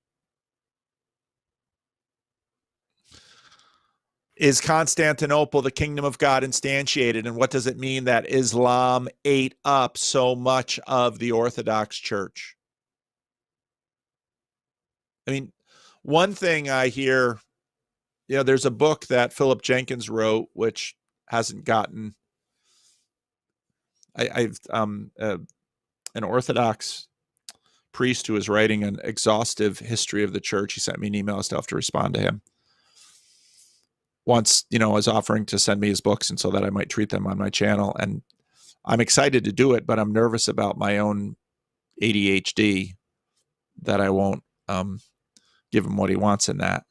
Is Constantinople the kingdom of God instantiated? And what does it mean that Islam ate up so much of the Orthodox Church? I mean, one thing I hear, there's a book that Philip Jenkins wrote, which hasn't gotten, I've an Orthodox priest who is writing an exhaustive history of the church. He sent me an email. I still have to respond to him. Once, was offering to send me his books and so that I might treat them on my channel. And I'm excited to do it, but I'm nervous about my own ADHD that I won't give him what he wants in that.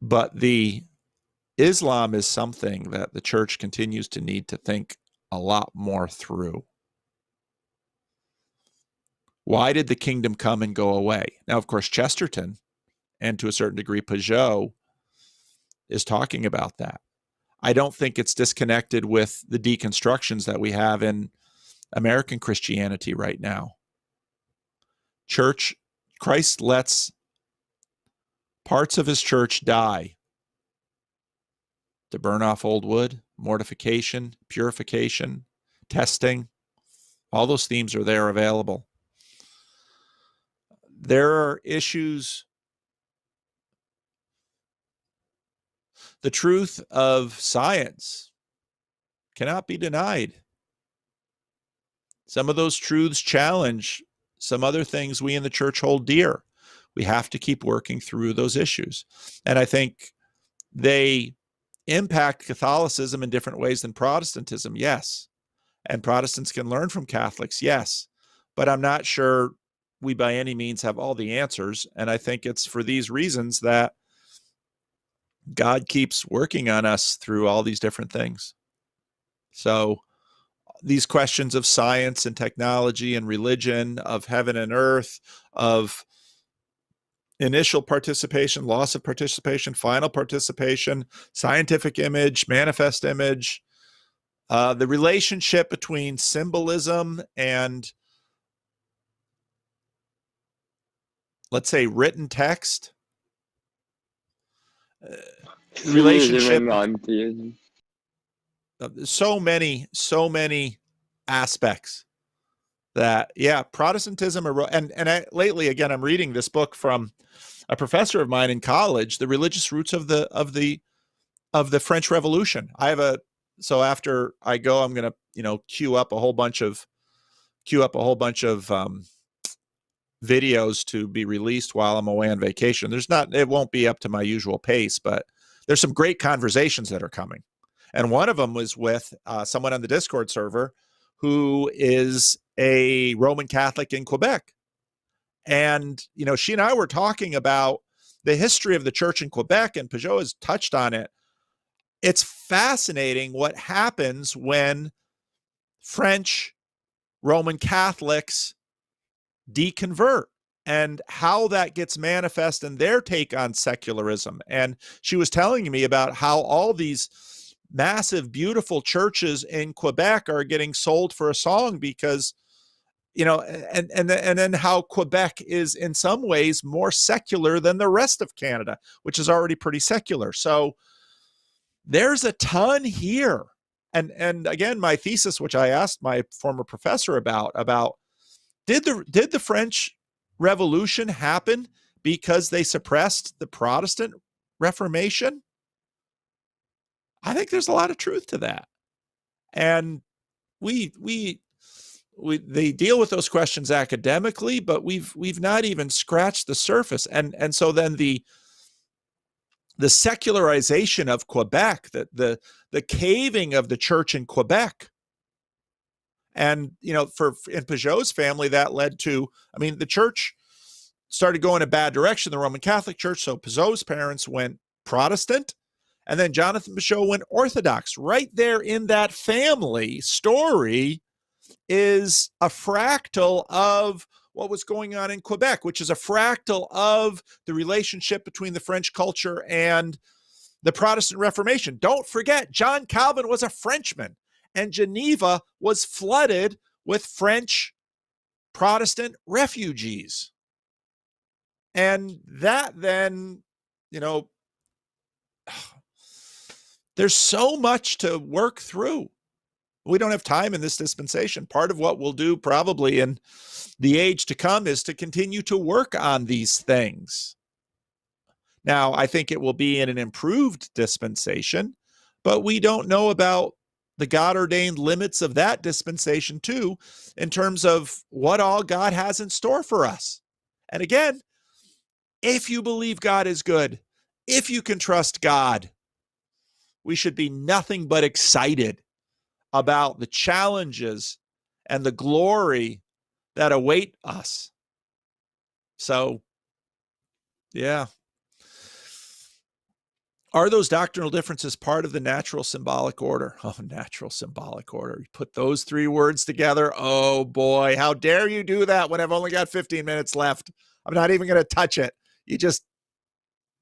But the Islam is something that the church continues to need to think a lot more through. Why did the kingdom come and go away? Now, of course, Chesterton, and to a certain degree, Peugeot, is talking about that. I don't think it's disconnected with the deconstructions that we have in American Christianity right now. Christ lets parts of his church die to burn off old wood, mortification, purification, testing. All those themes are there available. There are issues. The truth of science cannot be denied. Some of those truths challenge some other things we in the church hold dear. We have to keep working through those issues. And I think they impact Catholicism in different ways than Protestantism, yes. And Protestants can learn from Catholics, yes. But I'm not sure we by any means have all the answers. And I think it's for these reasons that God keeps working on us through all these different things. So these questions of science and technology and religion, of heaven and earth, of initial participation, loss of participation, final participation, scientific image, manifest image, the relationship between symbolism and, let's say, written text, relationship, so many aspects that, Protestantism, and lately, again, I'm reading this book from a professor of mine in college, The Religious Roots of the French Revolution. So after I go, I'm going to, queue up a whole bunch of videos to be released while I'm away on vacation. It won't be up to my usual pace, but there's some great conversations that are coming. And one of them was with someone on the Discord server who is a Roman Catholic in Quebec. And, she and I were talking about the history of the church in Quebec, and Peugeot has touched on it. It's fascinating what happens when French Roman Catholics deconvert and how that gets manifest in their take on secularism. And she was telling me about how all these massive, beautiful churches in Quebec are getting sold for a song because, and then how Quebec is in some ways more secular than the rest of Canada, which is already pretty secular. So there's a ton here. And again, my thesis, which I asked my former professor about did the French Revolution happen because they suppressed the Protestant Reformation? I think there's a lot of truth to that. And we they deal with those questions academically, but we've not even scratched the surface. And so then the secularization of Quebec, the caving of the church in Quebec. And, in Peugeot's family, that led to, the church started going a bad direction, the Roman Catholic Church. So Peugeot's parents went Protestant, and then Jonathan Peugeot went Orthodox. Right there in that family story is a fractal of what was going on in Quebec, which is a fractal of the relationship between the French culture and the Protestant Reformation. Don't forget, John Calvin was a Frenchman, and Geneva was flooded with French Protestant refugees. And that then, there's so much to work through. We don't have time in this dispensation. Part of what we'll do probably in the age to come is to continue to work on these things. Now, I think it will be in an improved dispensation, but we don't know about the God-ordained limits of that dispensation too, in terms of what all God has in store for us. And again, if you believe God is good, if you can trust God, we should be nothing but excited about the challenges and the glory that await us. So, yeah. Are those doctrinal differences part of the natural symbolic order? Oh, natural symbolic order. You put those three words together. Oh boy, how dare you do that when I've only got 15 minutes left? I'm not even going to touch it. You just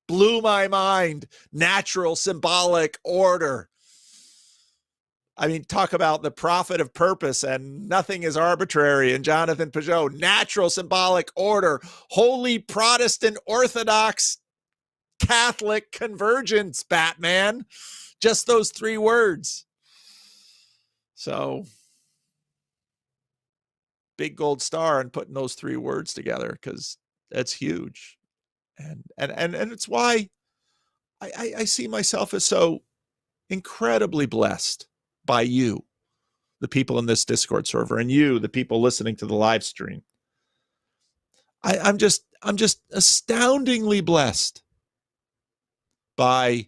blew my mind. Natural symbolic order. Talk about the prophet of purpose and nothing is arbitrary. And Jonathan Peugeot, natural symbolic order, holy Protestant Orthodox Catholic convergence, Batman. Just those three words. So, big gold star on putting those three words together, because that's huge. And it's why I see myself as so incredibly blessed by you, the people in this Discord server, and you, the people listening to the live stream. I'm just astoundingly blessed by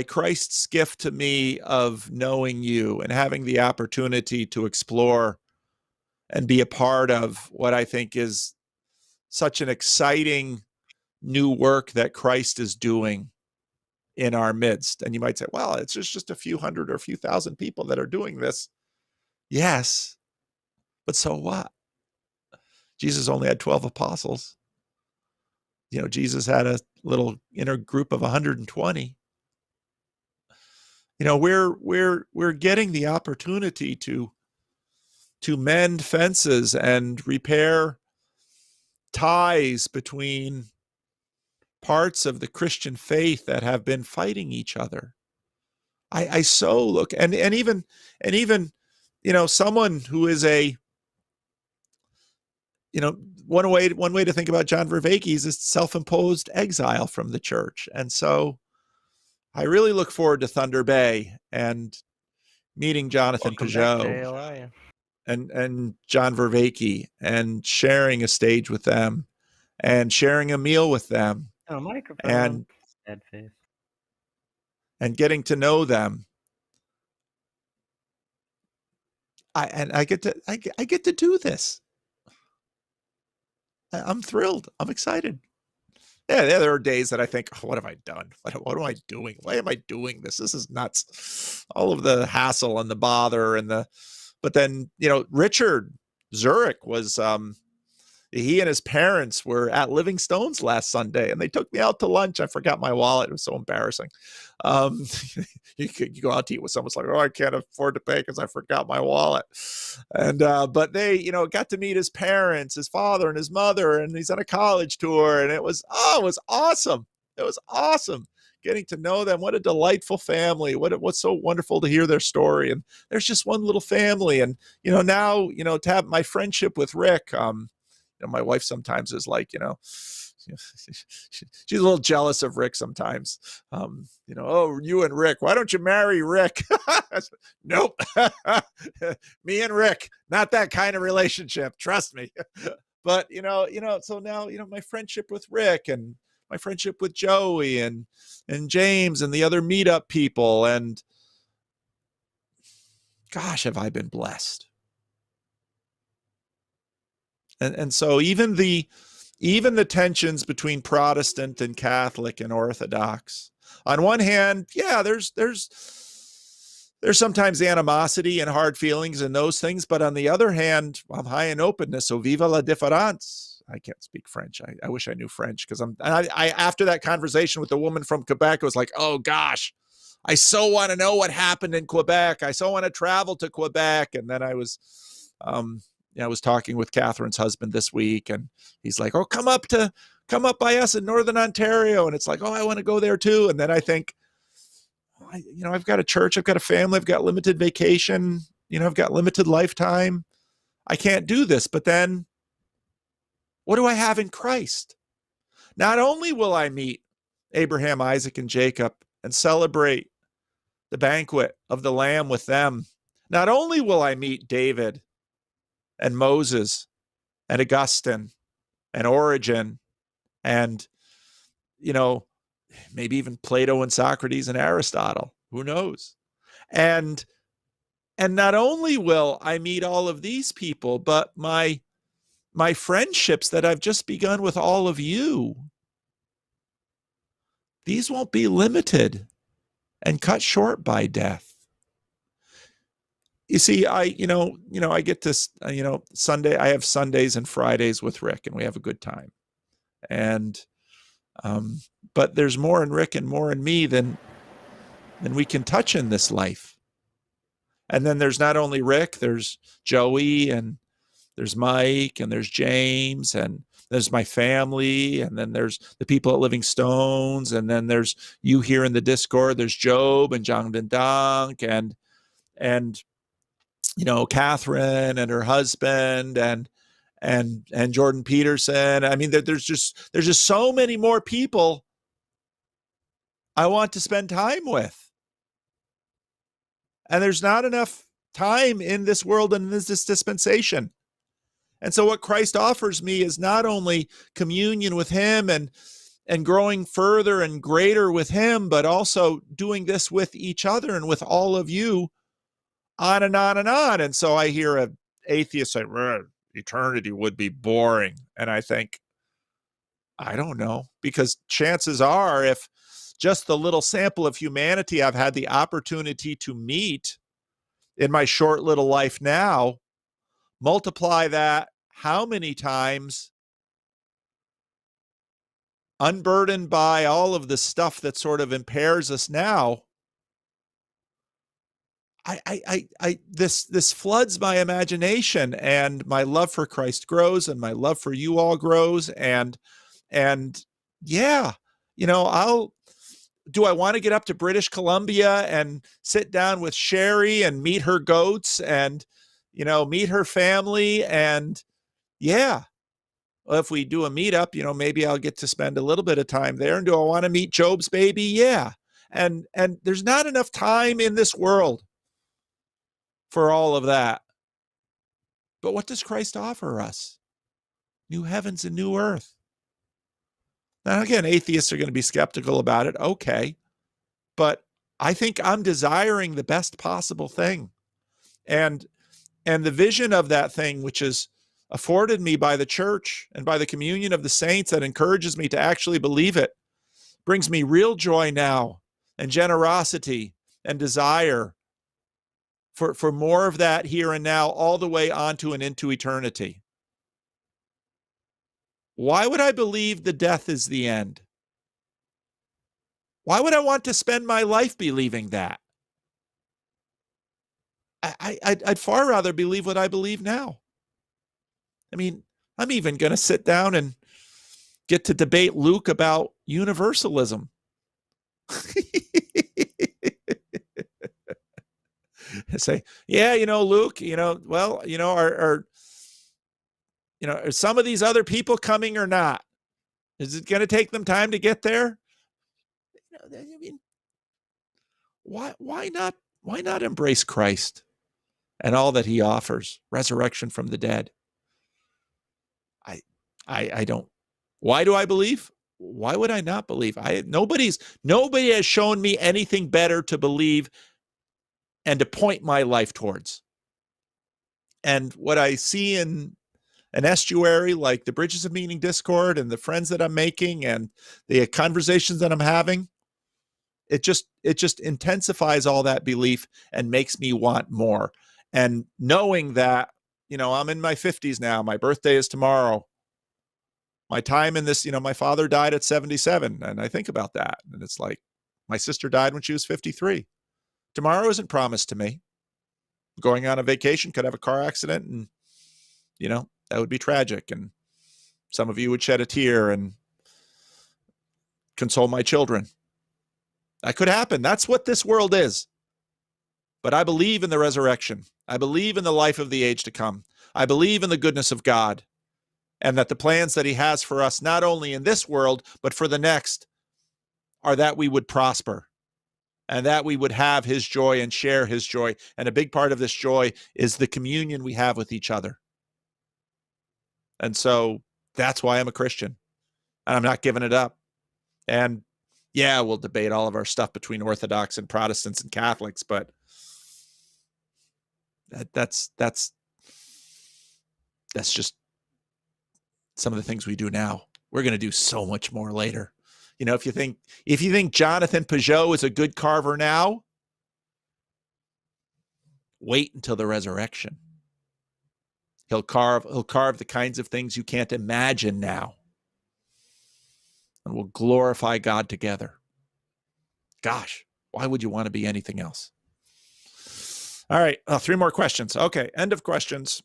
Christ's gift to me of knowing you and having the opportunity to explore and be a part of what I think is such an exciting new work that Christ is doing in our midst. And you might say, well, it's just a few hundred or a few thousand people that are doing this. Yes, but so what? Jesus only had 12 apostles. Jesus had a little inner group of 120. We're getting the opportunity to mend fences and repair ties between parts of the Christian faith that have been fighting each other. I so look, and even someone who is one way to think about John Vervaeke is self-imposed exile from the church. And so I really look forward to Thunder Bay and meeting Jonathan Peugeot and John Vervaeke and sharing a stage with them and sharing a meal with them and getting to know them. I get to do this. I'm thrilled. I'm excited. Yeah, there are days that I think, oh, what have I done? What am I doing? Why am I doing this? This is nuts. All of the hassle and the bother but then, Richard Zurich was, he and his parents were at Living Stones last Sunday, and they took me out to lunch. I forgot my wallet. It was so embarrassing. You go out to eat with someone, it's like, oh, I can't afford to pay because I forgot my wallet. And but they, got to meet his parents, his father and his mother, and he's on a college tour, and it was awesome. It was awesome getting to know them. What a delightful family. What's so wonderful to hear their story. And there's just one little family. And now, to have my friendship with Rick, my wife sometimes is like, she's a little jealous of Rick sometimes. Oh, you and Rick, why don't you marry Rick? Nope. Me and Rick, not that kind of relationship. Trust me. But, so now, my friendship with Rick and my friendship with Joey and James and the other meetup people. And gosh, have I been blessed. And so even the tensions between Protestant and Catholic and Orthodox, on one hand, yeah, there's sometimes animosity and hard feelings and those things, but on the other hand, I'm high in openness. So viva la différence. I can't speak French. I wish I knew French, because I after that conversation with the woman from Quebec, I was like, oh gosh, I so want to know what happened in Quebec. I so want to travel to Quebec. And then I was talking with Catherine's husband this week, and he's like, oh, come up by us in Northern Ontario. And it's like, oh, I want to go there too. And then I think, I've got a church, I've got a family, I've got limited vacation, I've got limited lifetime. I can't do this. But then what do I have in Christ? Not only will I meet Abraham, Isaac, and Jacob and celebrate the banquet of the Lamb with them, not only will I meet David and Moses and Augustine and Origen and, maybe even Plato and Socrates and Aristotle, who knows? And not only will I meet all of these people, but my friendships that I've just begun with all of you, these won't be limited and cut short by death. You see, I get this, Sunday, I have Sundays and Fridays with Rick, and we have a good time. And, but there's more in Rick and more in me than we can touch in this life. And then there's not only Rick, there's Joey, and there's Mike, and there's James, and there's my family, and then there's the people at Living Stones, and then there's you here in the Discord. There's Job and Jonathan Dunk, and Catherine and her husband, and Jordan Peterson. I mean, there's just so many more people I want to spend time with. And there's not enough time in this world and in this dispensation. And so what Christ offers me is not only communion with him and growing further and greater with him, but also doing this with each other and with all of you, on and on and on. And so I hear an atheist say, eternity would be boring. And I think, I don't know, because chances are, if just the little sample of humanity I've had the opportunity to meet in my short little life now, multiply that how many times, unburdened by all of the stuff that sort of impairs us now, this floods my imagination, and my love for Christ grows, and my love for you all grows. And yeah, do I want to get up to British Columbia and sit down with Sherry and meet her goats and, meet her family? And yeah, if we do a meetup, maybe I'll get to spend a little bit of time there. And do I want to meet Job's baby? Yeah. And there's not enough time in this world for all of that. But what does Christ offer us? New heavens and new earth. Now, again, atheists are going to be skeptical about it. Okay. But I think I'm desiring the best possible thing. And the vision of that thing, which is afforded me by the church and by the communion of the saints, that encourages me to actually believe it, brings me real joy now, and generosity and desire for more of that here and now, all the way onto and into eternity. Why would I believe the death is the end? Why would I want to spend my life believing that? I'd far rather believe what I believe now. I mean, I'm even going to sit down and get to debate Luke about universalism. Say, yeah, Luke, well, are some of these other people coming or not? Is it going to take them time to get there? I mean, why not embrace Christ and all that he offers, resurrection from the dead? I don't. Why do I believe? Why would I not believe? Nobody has shown me anything better to believe and to point my life towards. And what I see in an estuary like the Bridges of Meaning Discord and the friends that I'm making and the conversations that I'm having, it just intensifies all that belief and makes me want more. And knowing that, I'm in my 50s now, my birthday is tomorrow. My time in this, my father died at 77, and I think about that, and it's like my sister died when she was 53. Tomorrow isn't promised to me. Going on a vacation, could have a car accident, and that would be tragic, and some of you would shed a tear and console my children. That could happen. That's what this world is. But I believe in the resurrection. I believe in the life of the age to come. I believe in the goodness of God, and that the plans that he has for us, not only in this world, but for the next, are that we would prosper and that we would have his joy and share his joy. And a big part of this joy is the communion we have with each other. And so that's why I'm a Christian, and I'm not giving it up. And yeah, we'll debate all of our stuff between Orthodox and Protestants and Catholics, but that's just some of the things we do now. We're going to do so much more later. If you think Jonathan Peugeot is a good carver now, wait until the resurrection. He'll carve the kinds of things you can't imagine now. And we'll glorify God together. Gosh, why would you want to be anything else? All right, 3 more questions. Okay, end of questions.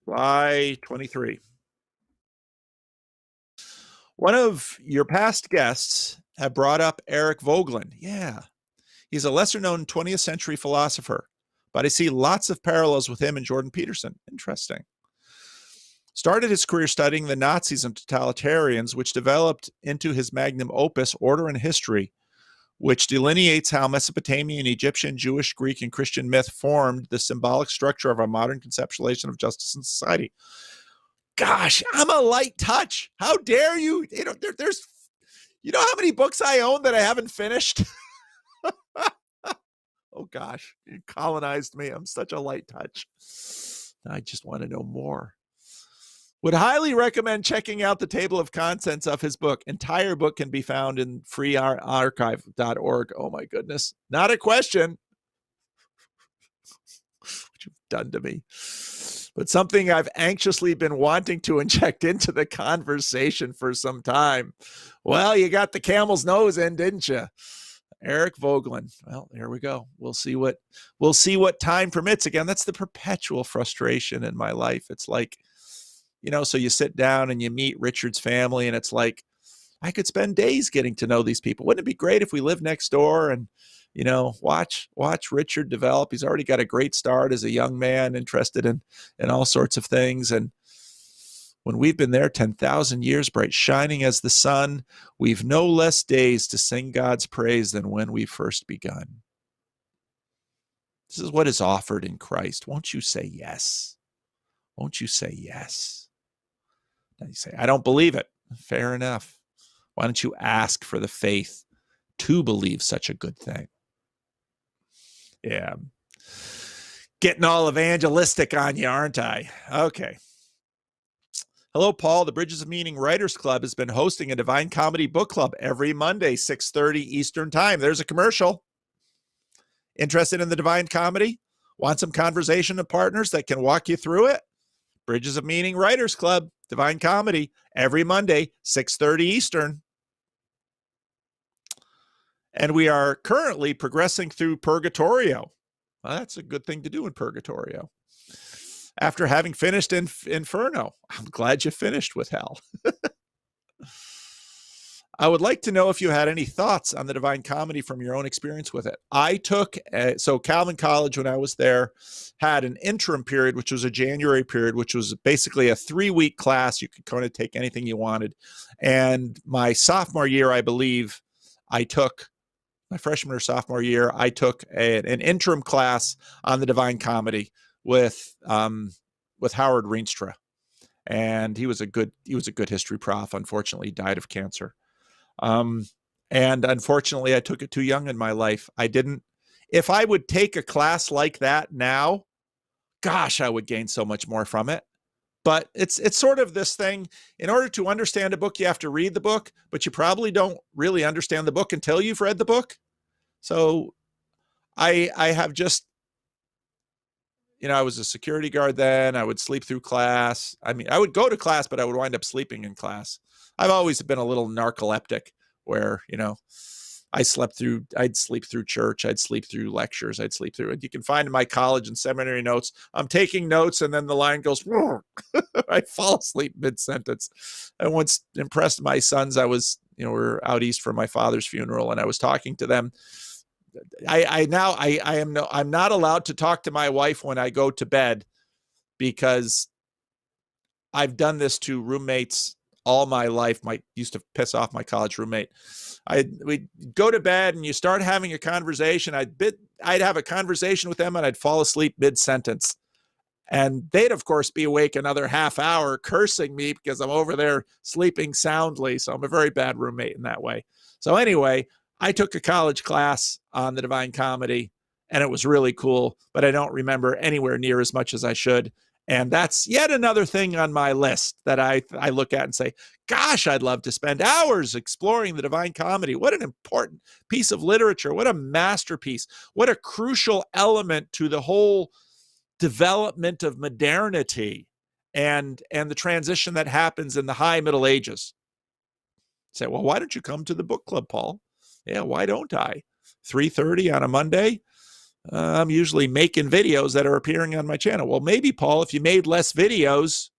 July 23. One of your past guests have brought up Eric Voegelin. Yeah, he's a lesser-known 20th century philosopher, but I see lots of parallels with him and Jordan Peterson. Interesting. Started his career studying the Nazis and totalitarians, which developed into his magnum opus, Order and History, which delineates how Mesopotamian, Egyptian, Jewish, Greek, and Christian myth formed the symbolic structure of our modern conceptualization of justice and society. Gosh, I'm a light touch. How dare you? There's how many books I own that I haven't finished? Oh gosh, you colonized me. I'm such a light touch. I just want to know more. Would highly recommend checking out the table of contents of his book. Entire book can be found in freearchive.org. Oh my goodness. Not a question. What you've done to me. But something I've anxiously been wanting to inject into the conversation for some time. Well, you got the camel's nose in, didn't you? Eric Voegelin. Well, there we go. We'll see what time permits. Again, that's the perpetual frustration in my life. It's like, so you sit down and you meet Richard's family, and it's like, I could spend days getting to know these people. Wouldn't it be great if we lived next door and, watch Richard develop? He's already got a great start as a young man, interested in all sorts of things. And when we've been there 10,000 years, bright shining as the sun, we've no less days to sing God's praise than when we first begun. This is what is offered in Christ. Won't you say yes? Won't you say yes? Now you say, I don't believe it. Fair enough. Why don't you ask for the faith to believe such a good thing? Yeah. Getting all evangelistic on you, aren't I? Okay. Hello, Paul. The Bridges of Meaning Writers Club has been hosting a Divine Comedy Book Club every Monday, 6:30 Eastern Time. There's a commercial. Interested in the Divine Comedy? Want some conversation of partners that can walk you through it? Bridges of Meaning Writers Club, Divine Comedy, every Monday, 6:30 Eastern. And we are currently progressing through Purgatorio. Well, that's a good thing to do in Purgatorio. After having finished Inferno, I'm glad you finished with Hell. I would like to know if you had any thoughts on the Divine Comedy from your own experience with it. I took, so Calvin College, when I was there, had an interim period, which was a January period, which was basically a 3-week class. You could kind of take anything you wanted. And my sophomore year, I believe, I took, my freshman or sophomore year, I took an interim class on the Divine Comedy with Howard Rienstra. And he was a good history prof. Unfortunately, he died of cancer. And unfortunately, I took it too young in my life. If I would take a class like that now, gosh, I would gain so much more from it. But it's sort of this thing. In order to understand a book, you have to read the book, but you probably don't really understand the book until you've read the book. So I have just, I was a security guard then. I would sleep through class. I mean, I would go to class, but I would wind up sleeping in class. I've always been a little narcoleptic where, I'd sleep through church. I'd sleep through lectures. I'd sleep through it. You can find in my college and seminary notes, I'm taking notes and then the line goes, I fall asleep mid-sentence. I once impressed my sons. I was, we're out east for my father's funeral and I was talking to them. I'm not allowed to talk to my wife when I go to bed because I've done this to roommates all my life. Used to piss off my college roommate. We'd go to bed and you start having a conversation. I'd have a conversation with them and I'd fall asleep mid-sentence. And they'd, of course, be awake another half hour cursing me because I'm over there sleeping soundly. So I'm a very bad roommate in that way. So anyway, I took a college class on the Divine Comedy and it was really cool, but I don't remember anywhere near as much as I should. And that's yet another thing on my list that I look at and say, gosh, I'd love to spend hours exploring the Divine Comedy. What an important piece of literature. What a masterpiece. What a crucial element to the whole development of modernity and the transition that happens in the high Middle Ages. Say, well, why don't you come to the book club, Paul? Yeah, why don't I? 3:30 on a Monday? I'm usually making videos that are appearing on my channel. Well, maybe, Paul, if you made less videos,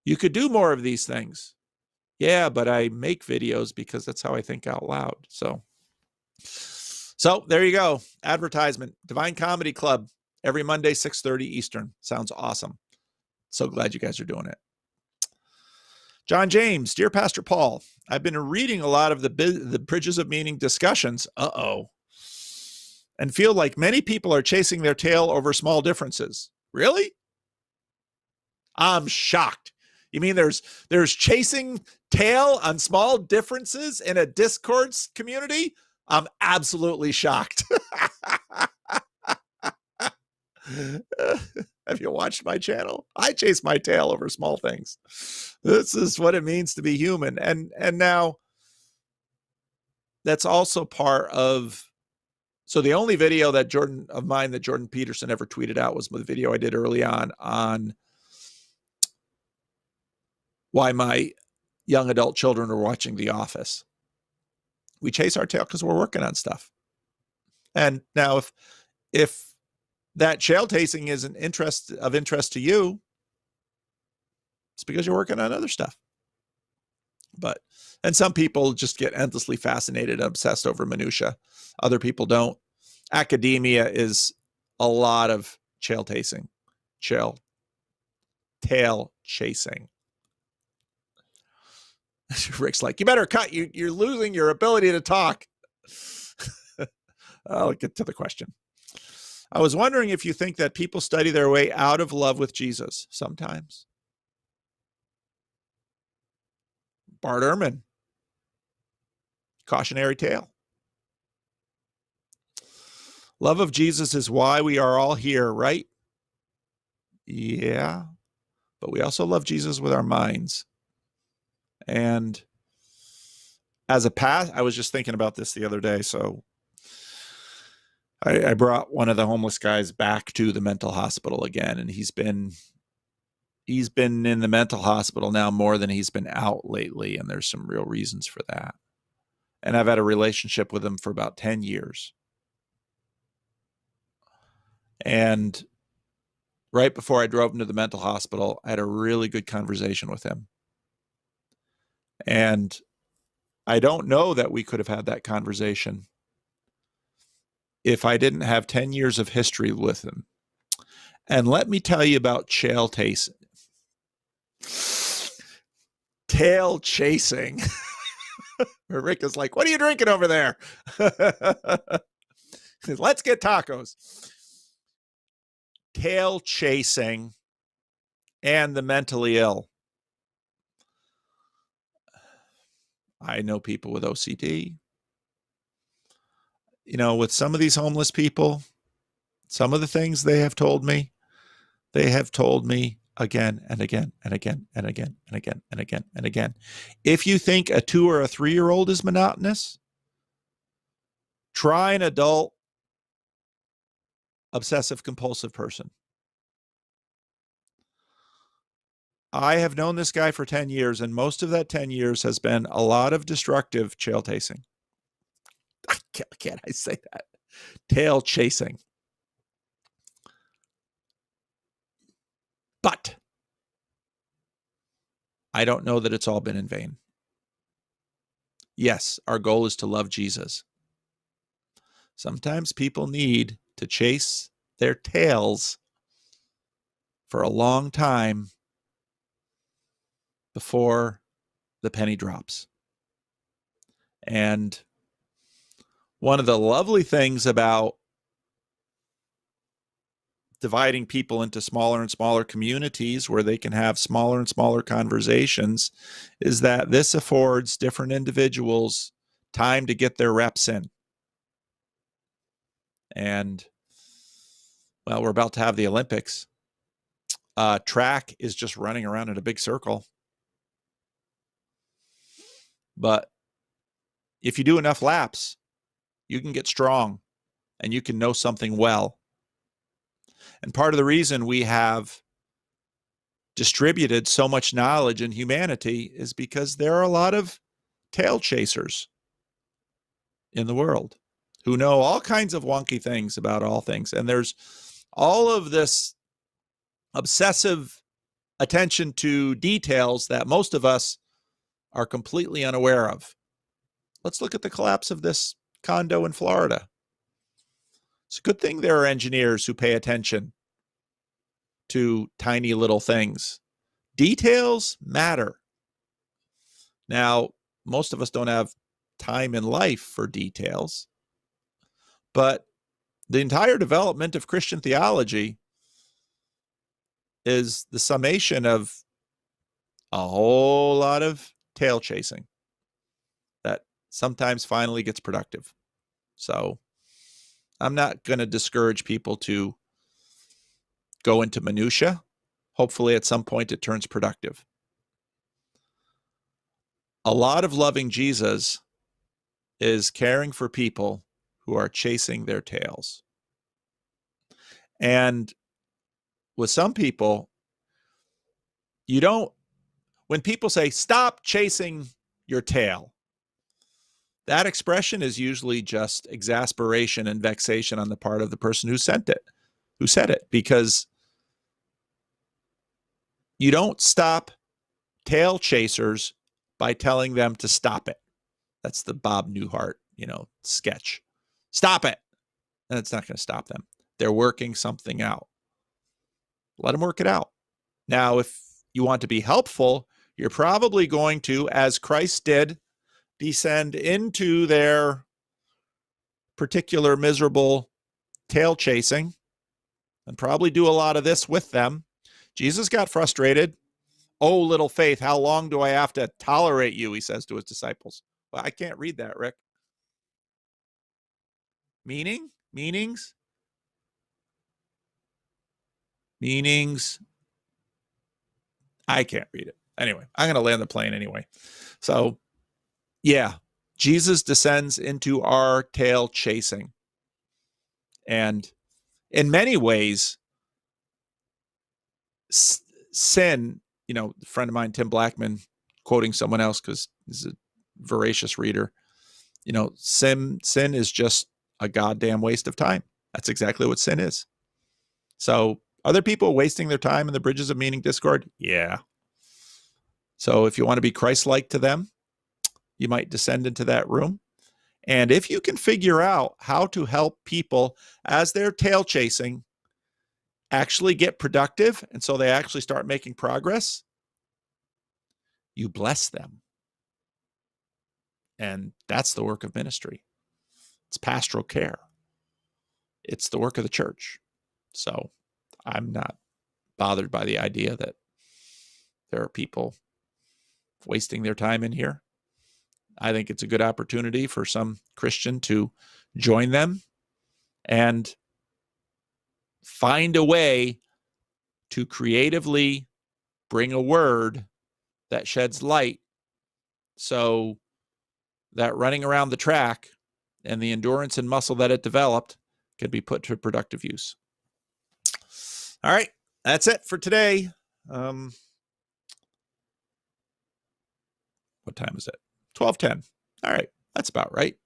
you could do more of these things. Yeah, but I make videos because that's how I think out loud. So there you go. Advertisement. Divine Comedy Club every Monday, 6:30 Eastern. Sounds awesome. So glad you guys are doing it. John James, dear Pastor Paul, I've been reading a lot of the Bridges of Meaning discussions. And feel like many people are chasing their tail over small differences. Really? I'm shocked. You mean there's chasing tail on small differences in a discourse community? I'm absolutely shocked. Have you watched my channel? I chase my tail over small things. This is what it means to be human. And now that's also part of, so the only video that Jordan Peterson ever tweeted out was the video I did early on why my young adult children are watching The Office. We chase our tail because we're working on stuff. And now if that tail chasing is of interest to you, it's because you're working on other stuff. And some people just get endlessly fascinated and obsessed over minutia. Other people don't. Academia is a lot of tail chasing. Rick's like, you better cut. You're losing your ability to talk. I'll get to the question. I was wondering if you think that people study their way out of love with Jesus sometimes. Bart Ehrman, cautionary tale. Love of Jesus is why we are all here, right? Yeah, but we also love Jesus with our minds. And as a past, I was just thinking about this the other day. So I brought one of the homeless guys back to the mental hospital again, and he's been in the mental hospital now more than he's been out lately, and there's some real reasons for that. And I've had a relationship with him for about 10 years. And right before I drove him to the mental hospital, I had a really good conversation with him. And I don't know that we could have had that conversation if I didn't have 10 years of history with him. And let me tell you about tail chasing. Rick is like, what are you drinking over there? Let's get tacos. Tail chasing and the mentally ill. I know people with OCD. With some of these homeless people, some of the things they have told me again and again and again and again and again and again and again. If you think a 2 or a 3-year-old is monotonous, try an adult obsessive compulsive person. I have known this guy for 10 years, and most of that 10 years has been a lot of destructive tail chasing. Can't I say that? Tail chasing. But I don't know that it's all been in vain. Yes, our goal is to love Jesus. Sometimes people need to chase their tails for a long time before the penny drops. And one of the lovely things about dividing people into smaller and smaller communities where they can have smaller and smaller conversations is that this affords different individuals time to get their reps in. And, well, we're about to have the Olympics. Track is just running around in a big circle. But if you do enough laps, you can get strong and you can know something well. And part of the reason we have distributed so much knowledge in humanity is because there are a lot of tail chasers in the world who know all kinds of wonky things about all things. And there's all of this obsessive attention to details that most of us are completely unaware of. Let's look at the collapse of this condo in Florida. It's a good thing there are engineers who pay attention to tiny little things. Details matter. Now, most of us don't have time in life for details, but the entire development of Christian theology is the summation of a whole lot of tail chasing that sometimes finally gets productive. So I'm not going to discourage people to go into minutia. Hopefully at some point it turns productive. A lot of loving Jesus is caring for people who are chasing their tails. And with some people, when people say, stop chasing your tail, that expression is usually just exasperation and vexation on the part of the person who said it, because you don't stop tail chasers by telling them to stop it. That's the Bob Newhart, sketch. Stop it. And it's not going to stop them. They're working something out. Let them work it out. Now, if you want to be helpful, you're probably going to, as Christ did, descend into their particular miserable tail chasing and probably do a lot of this with them. Jesus got frustrated. Oh, little faith, how long do I have to tolerate you? He says to his disciples. Well, I can't read that, Rick. Meanings. I can't read it. Anyway, I'm going to land the plane anyway. So, yeah, Jesus descends into our tail chasing. And in many ways, sin, a friend of mine, Tim Blackman, quoting someone else because he's a voracious reader, sin is just a goddamn waste of time. That's exactly what sin is. So, are there people wasting their time in the bridges of meaning discord? Yeah. So if you want to be Christ-like to them, you might descend into that room. And if you can figure out how to help people as they're tail chasing actually get productive, and so they actually start making progress, you bless them. And that's the work of ministry. It's pastoral care. It's the work of the church. So I'm not bothered by the idea that there are people wasting their time in here. I think it's a good opportunity for some Christian to join them and find a way to creatively bring a word that sheds light so that running around the track and the endurance and muscle that it developed can be put to productive use. All right, that's it for today. What time is it? 12:10. All right, that's about right.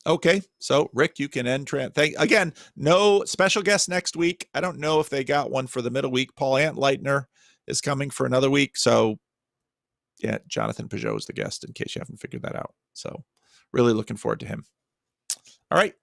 Okay, so Rick, you can end. Again, no special guest next week. I don't know if they got one for the middle week. Paul Antleitner is coming for another week. So, yeah, Jonathan Peugeot is the guest in case you haven't figured that out. So, really looking forward to him. All right,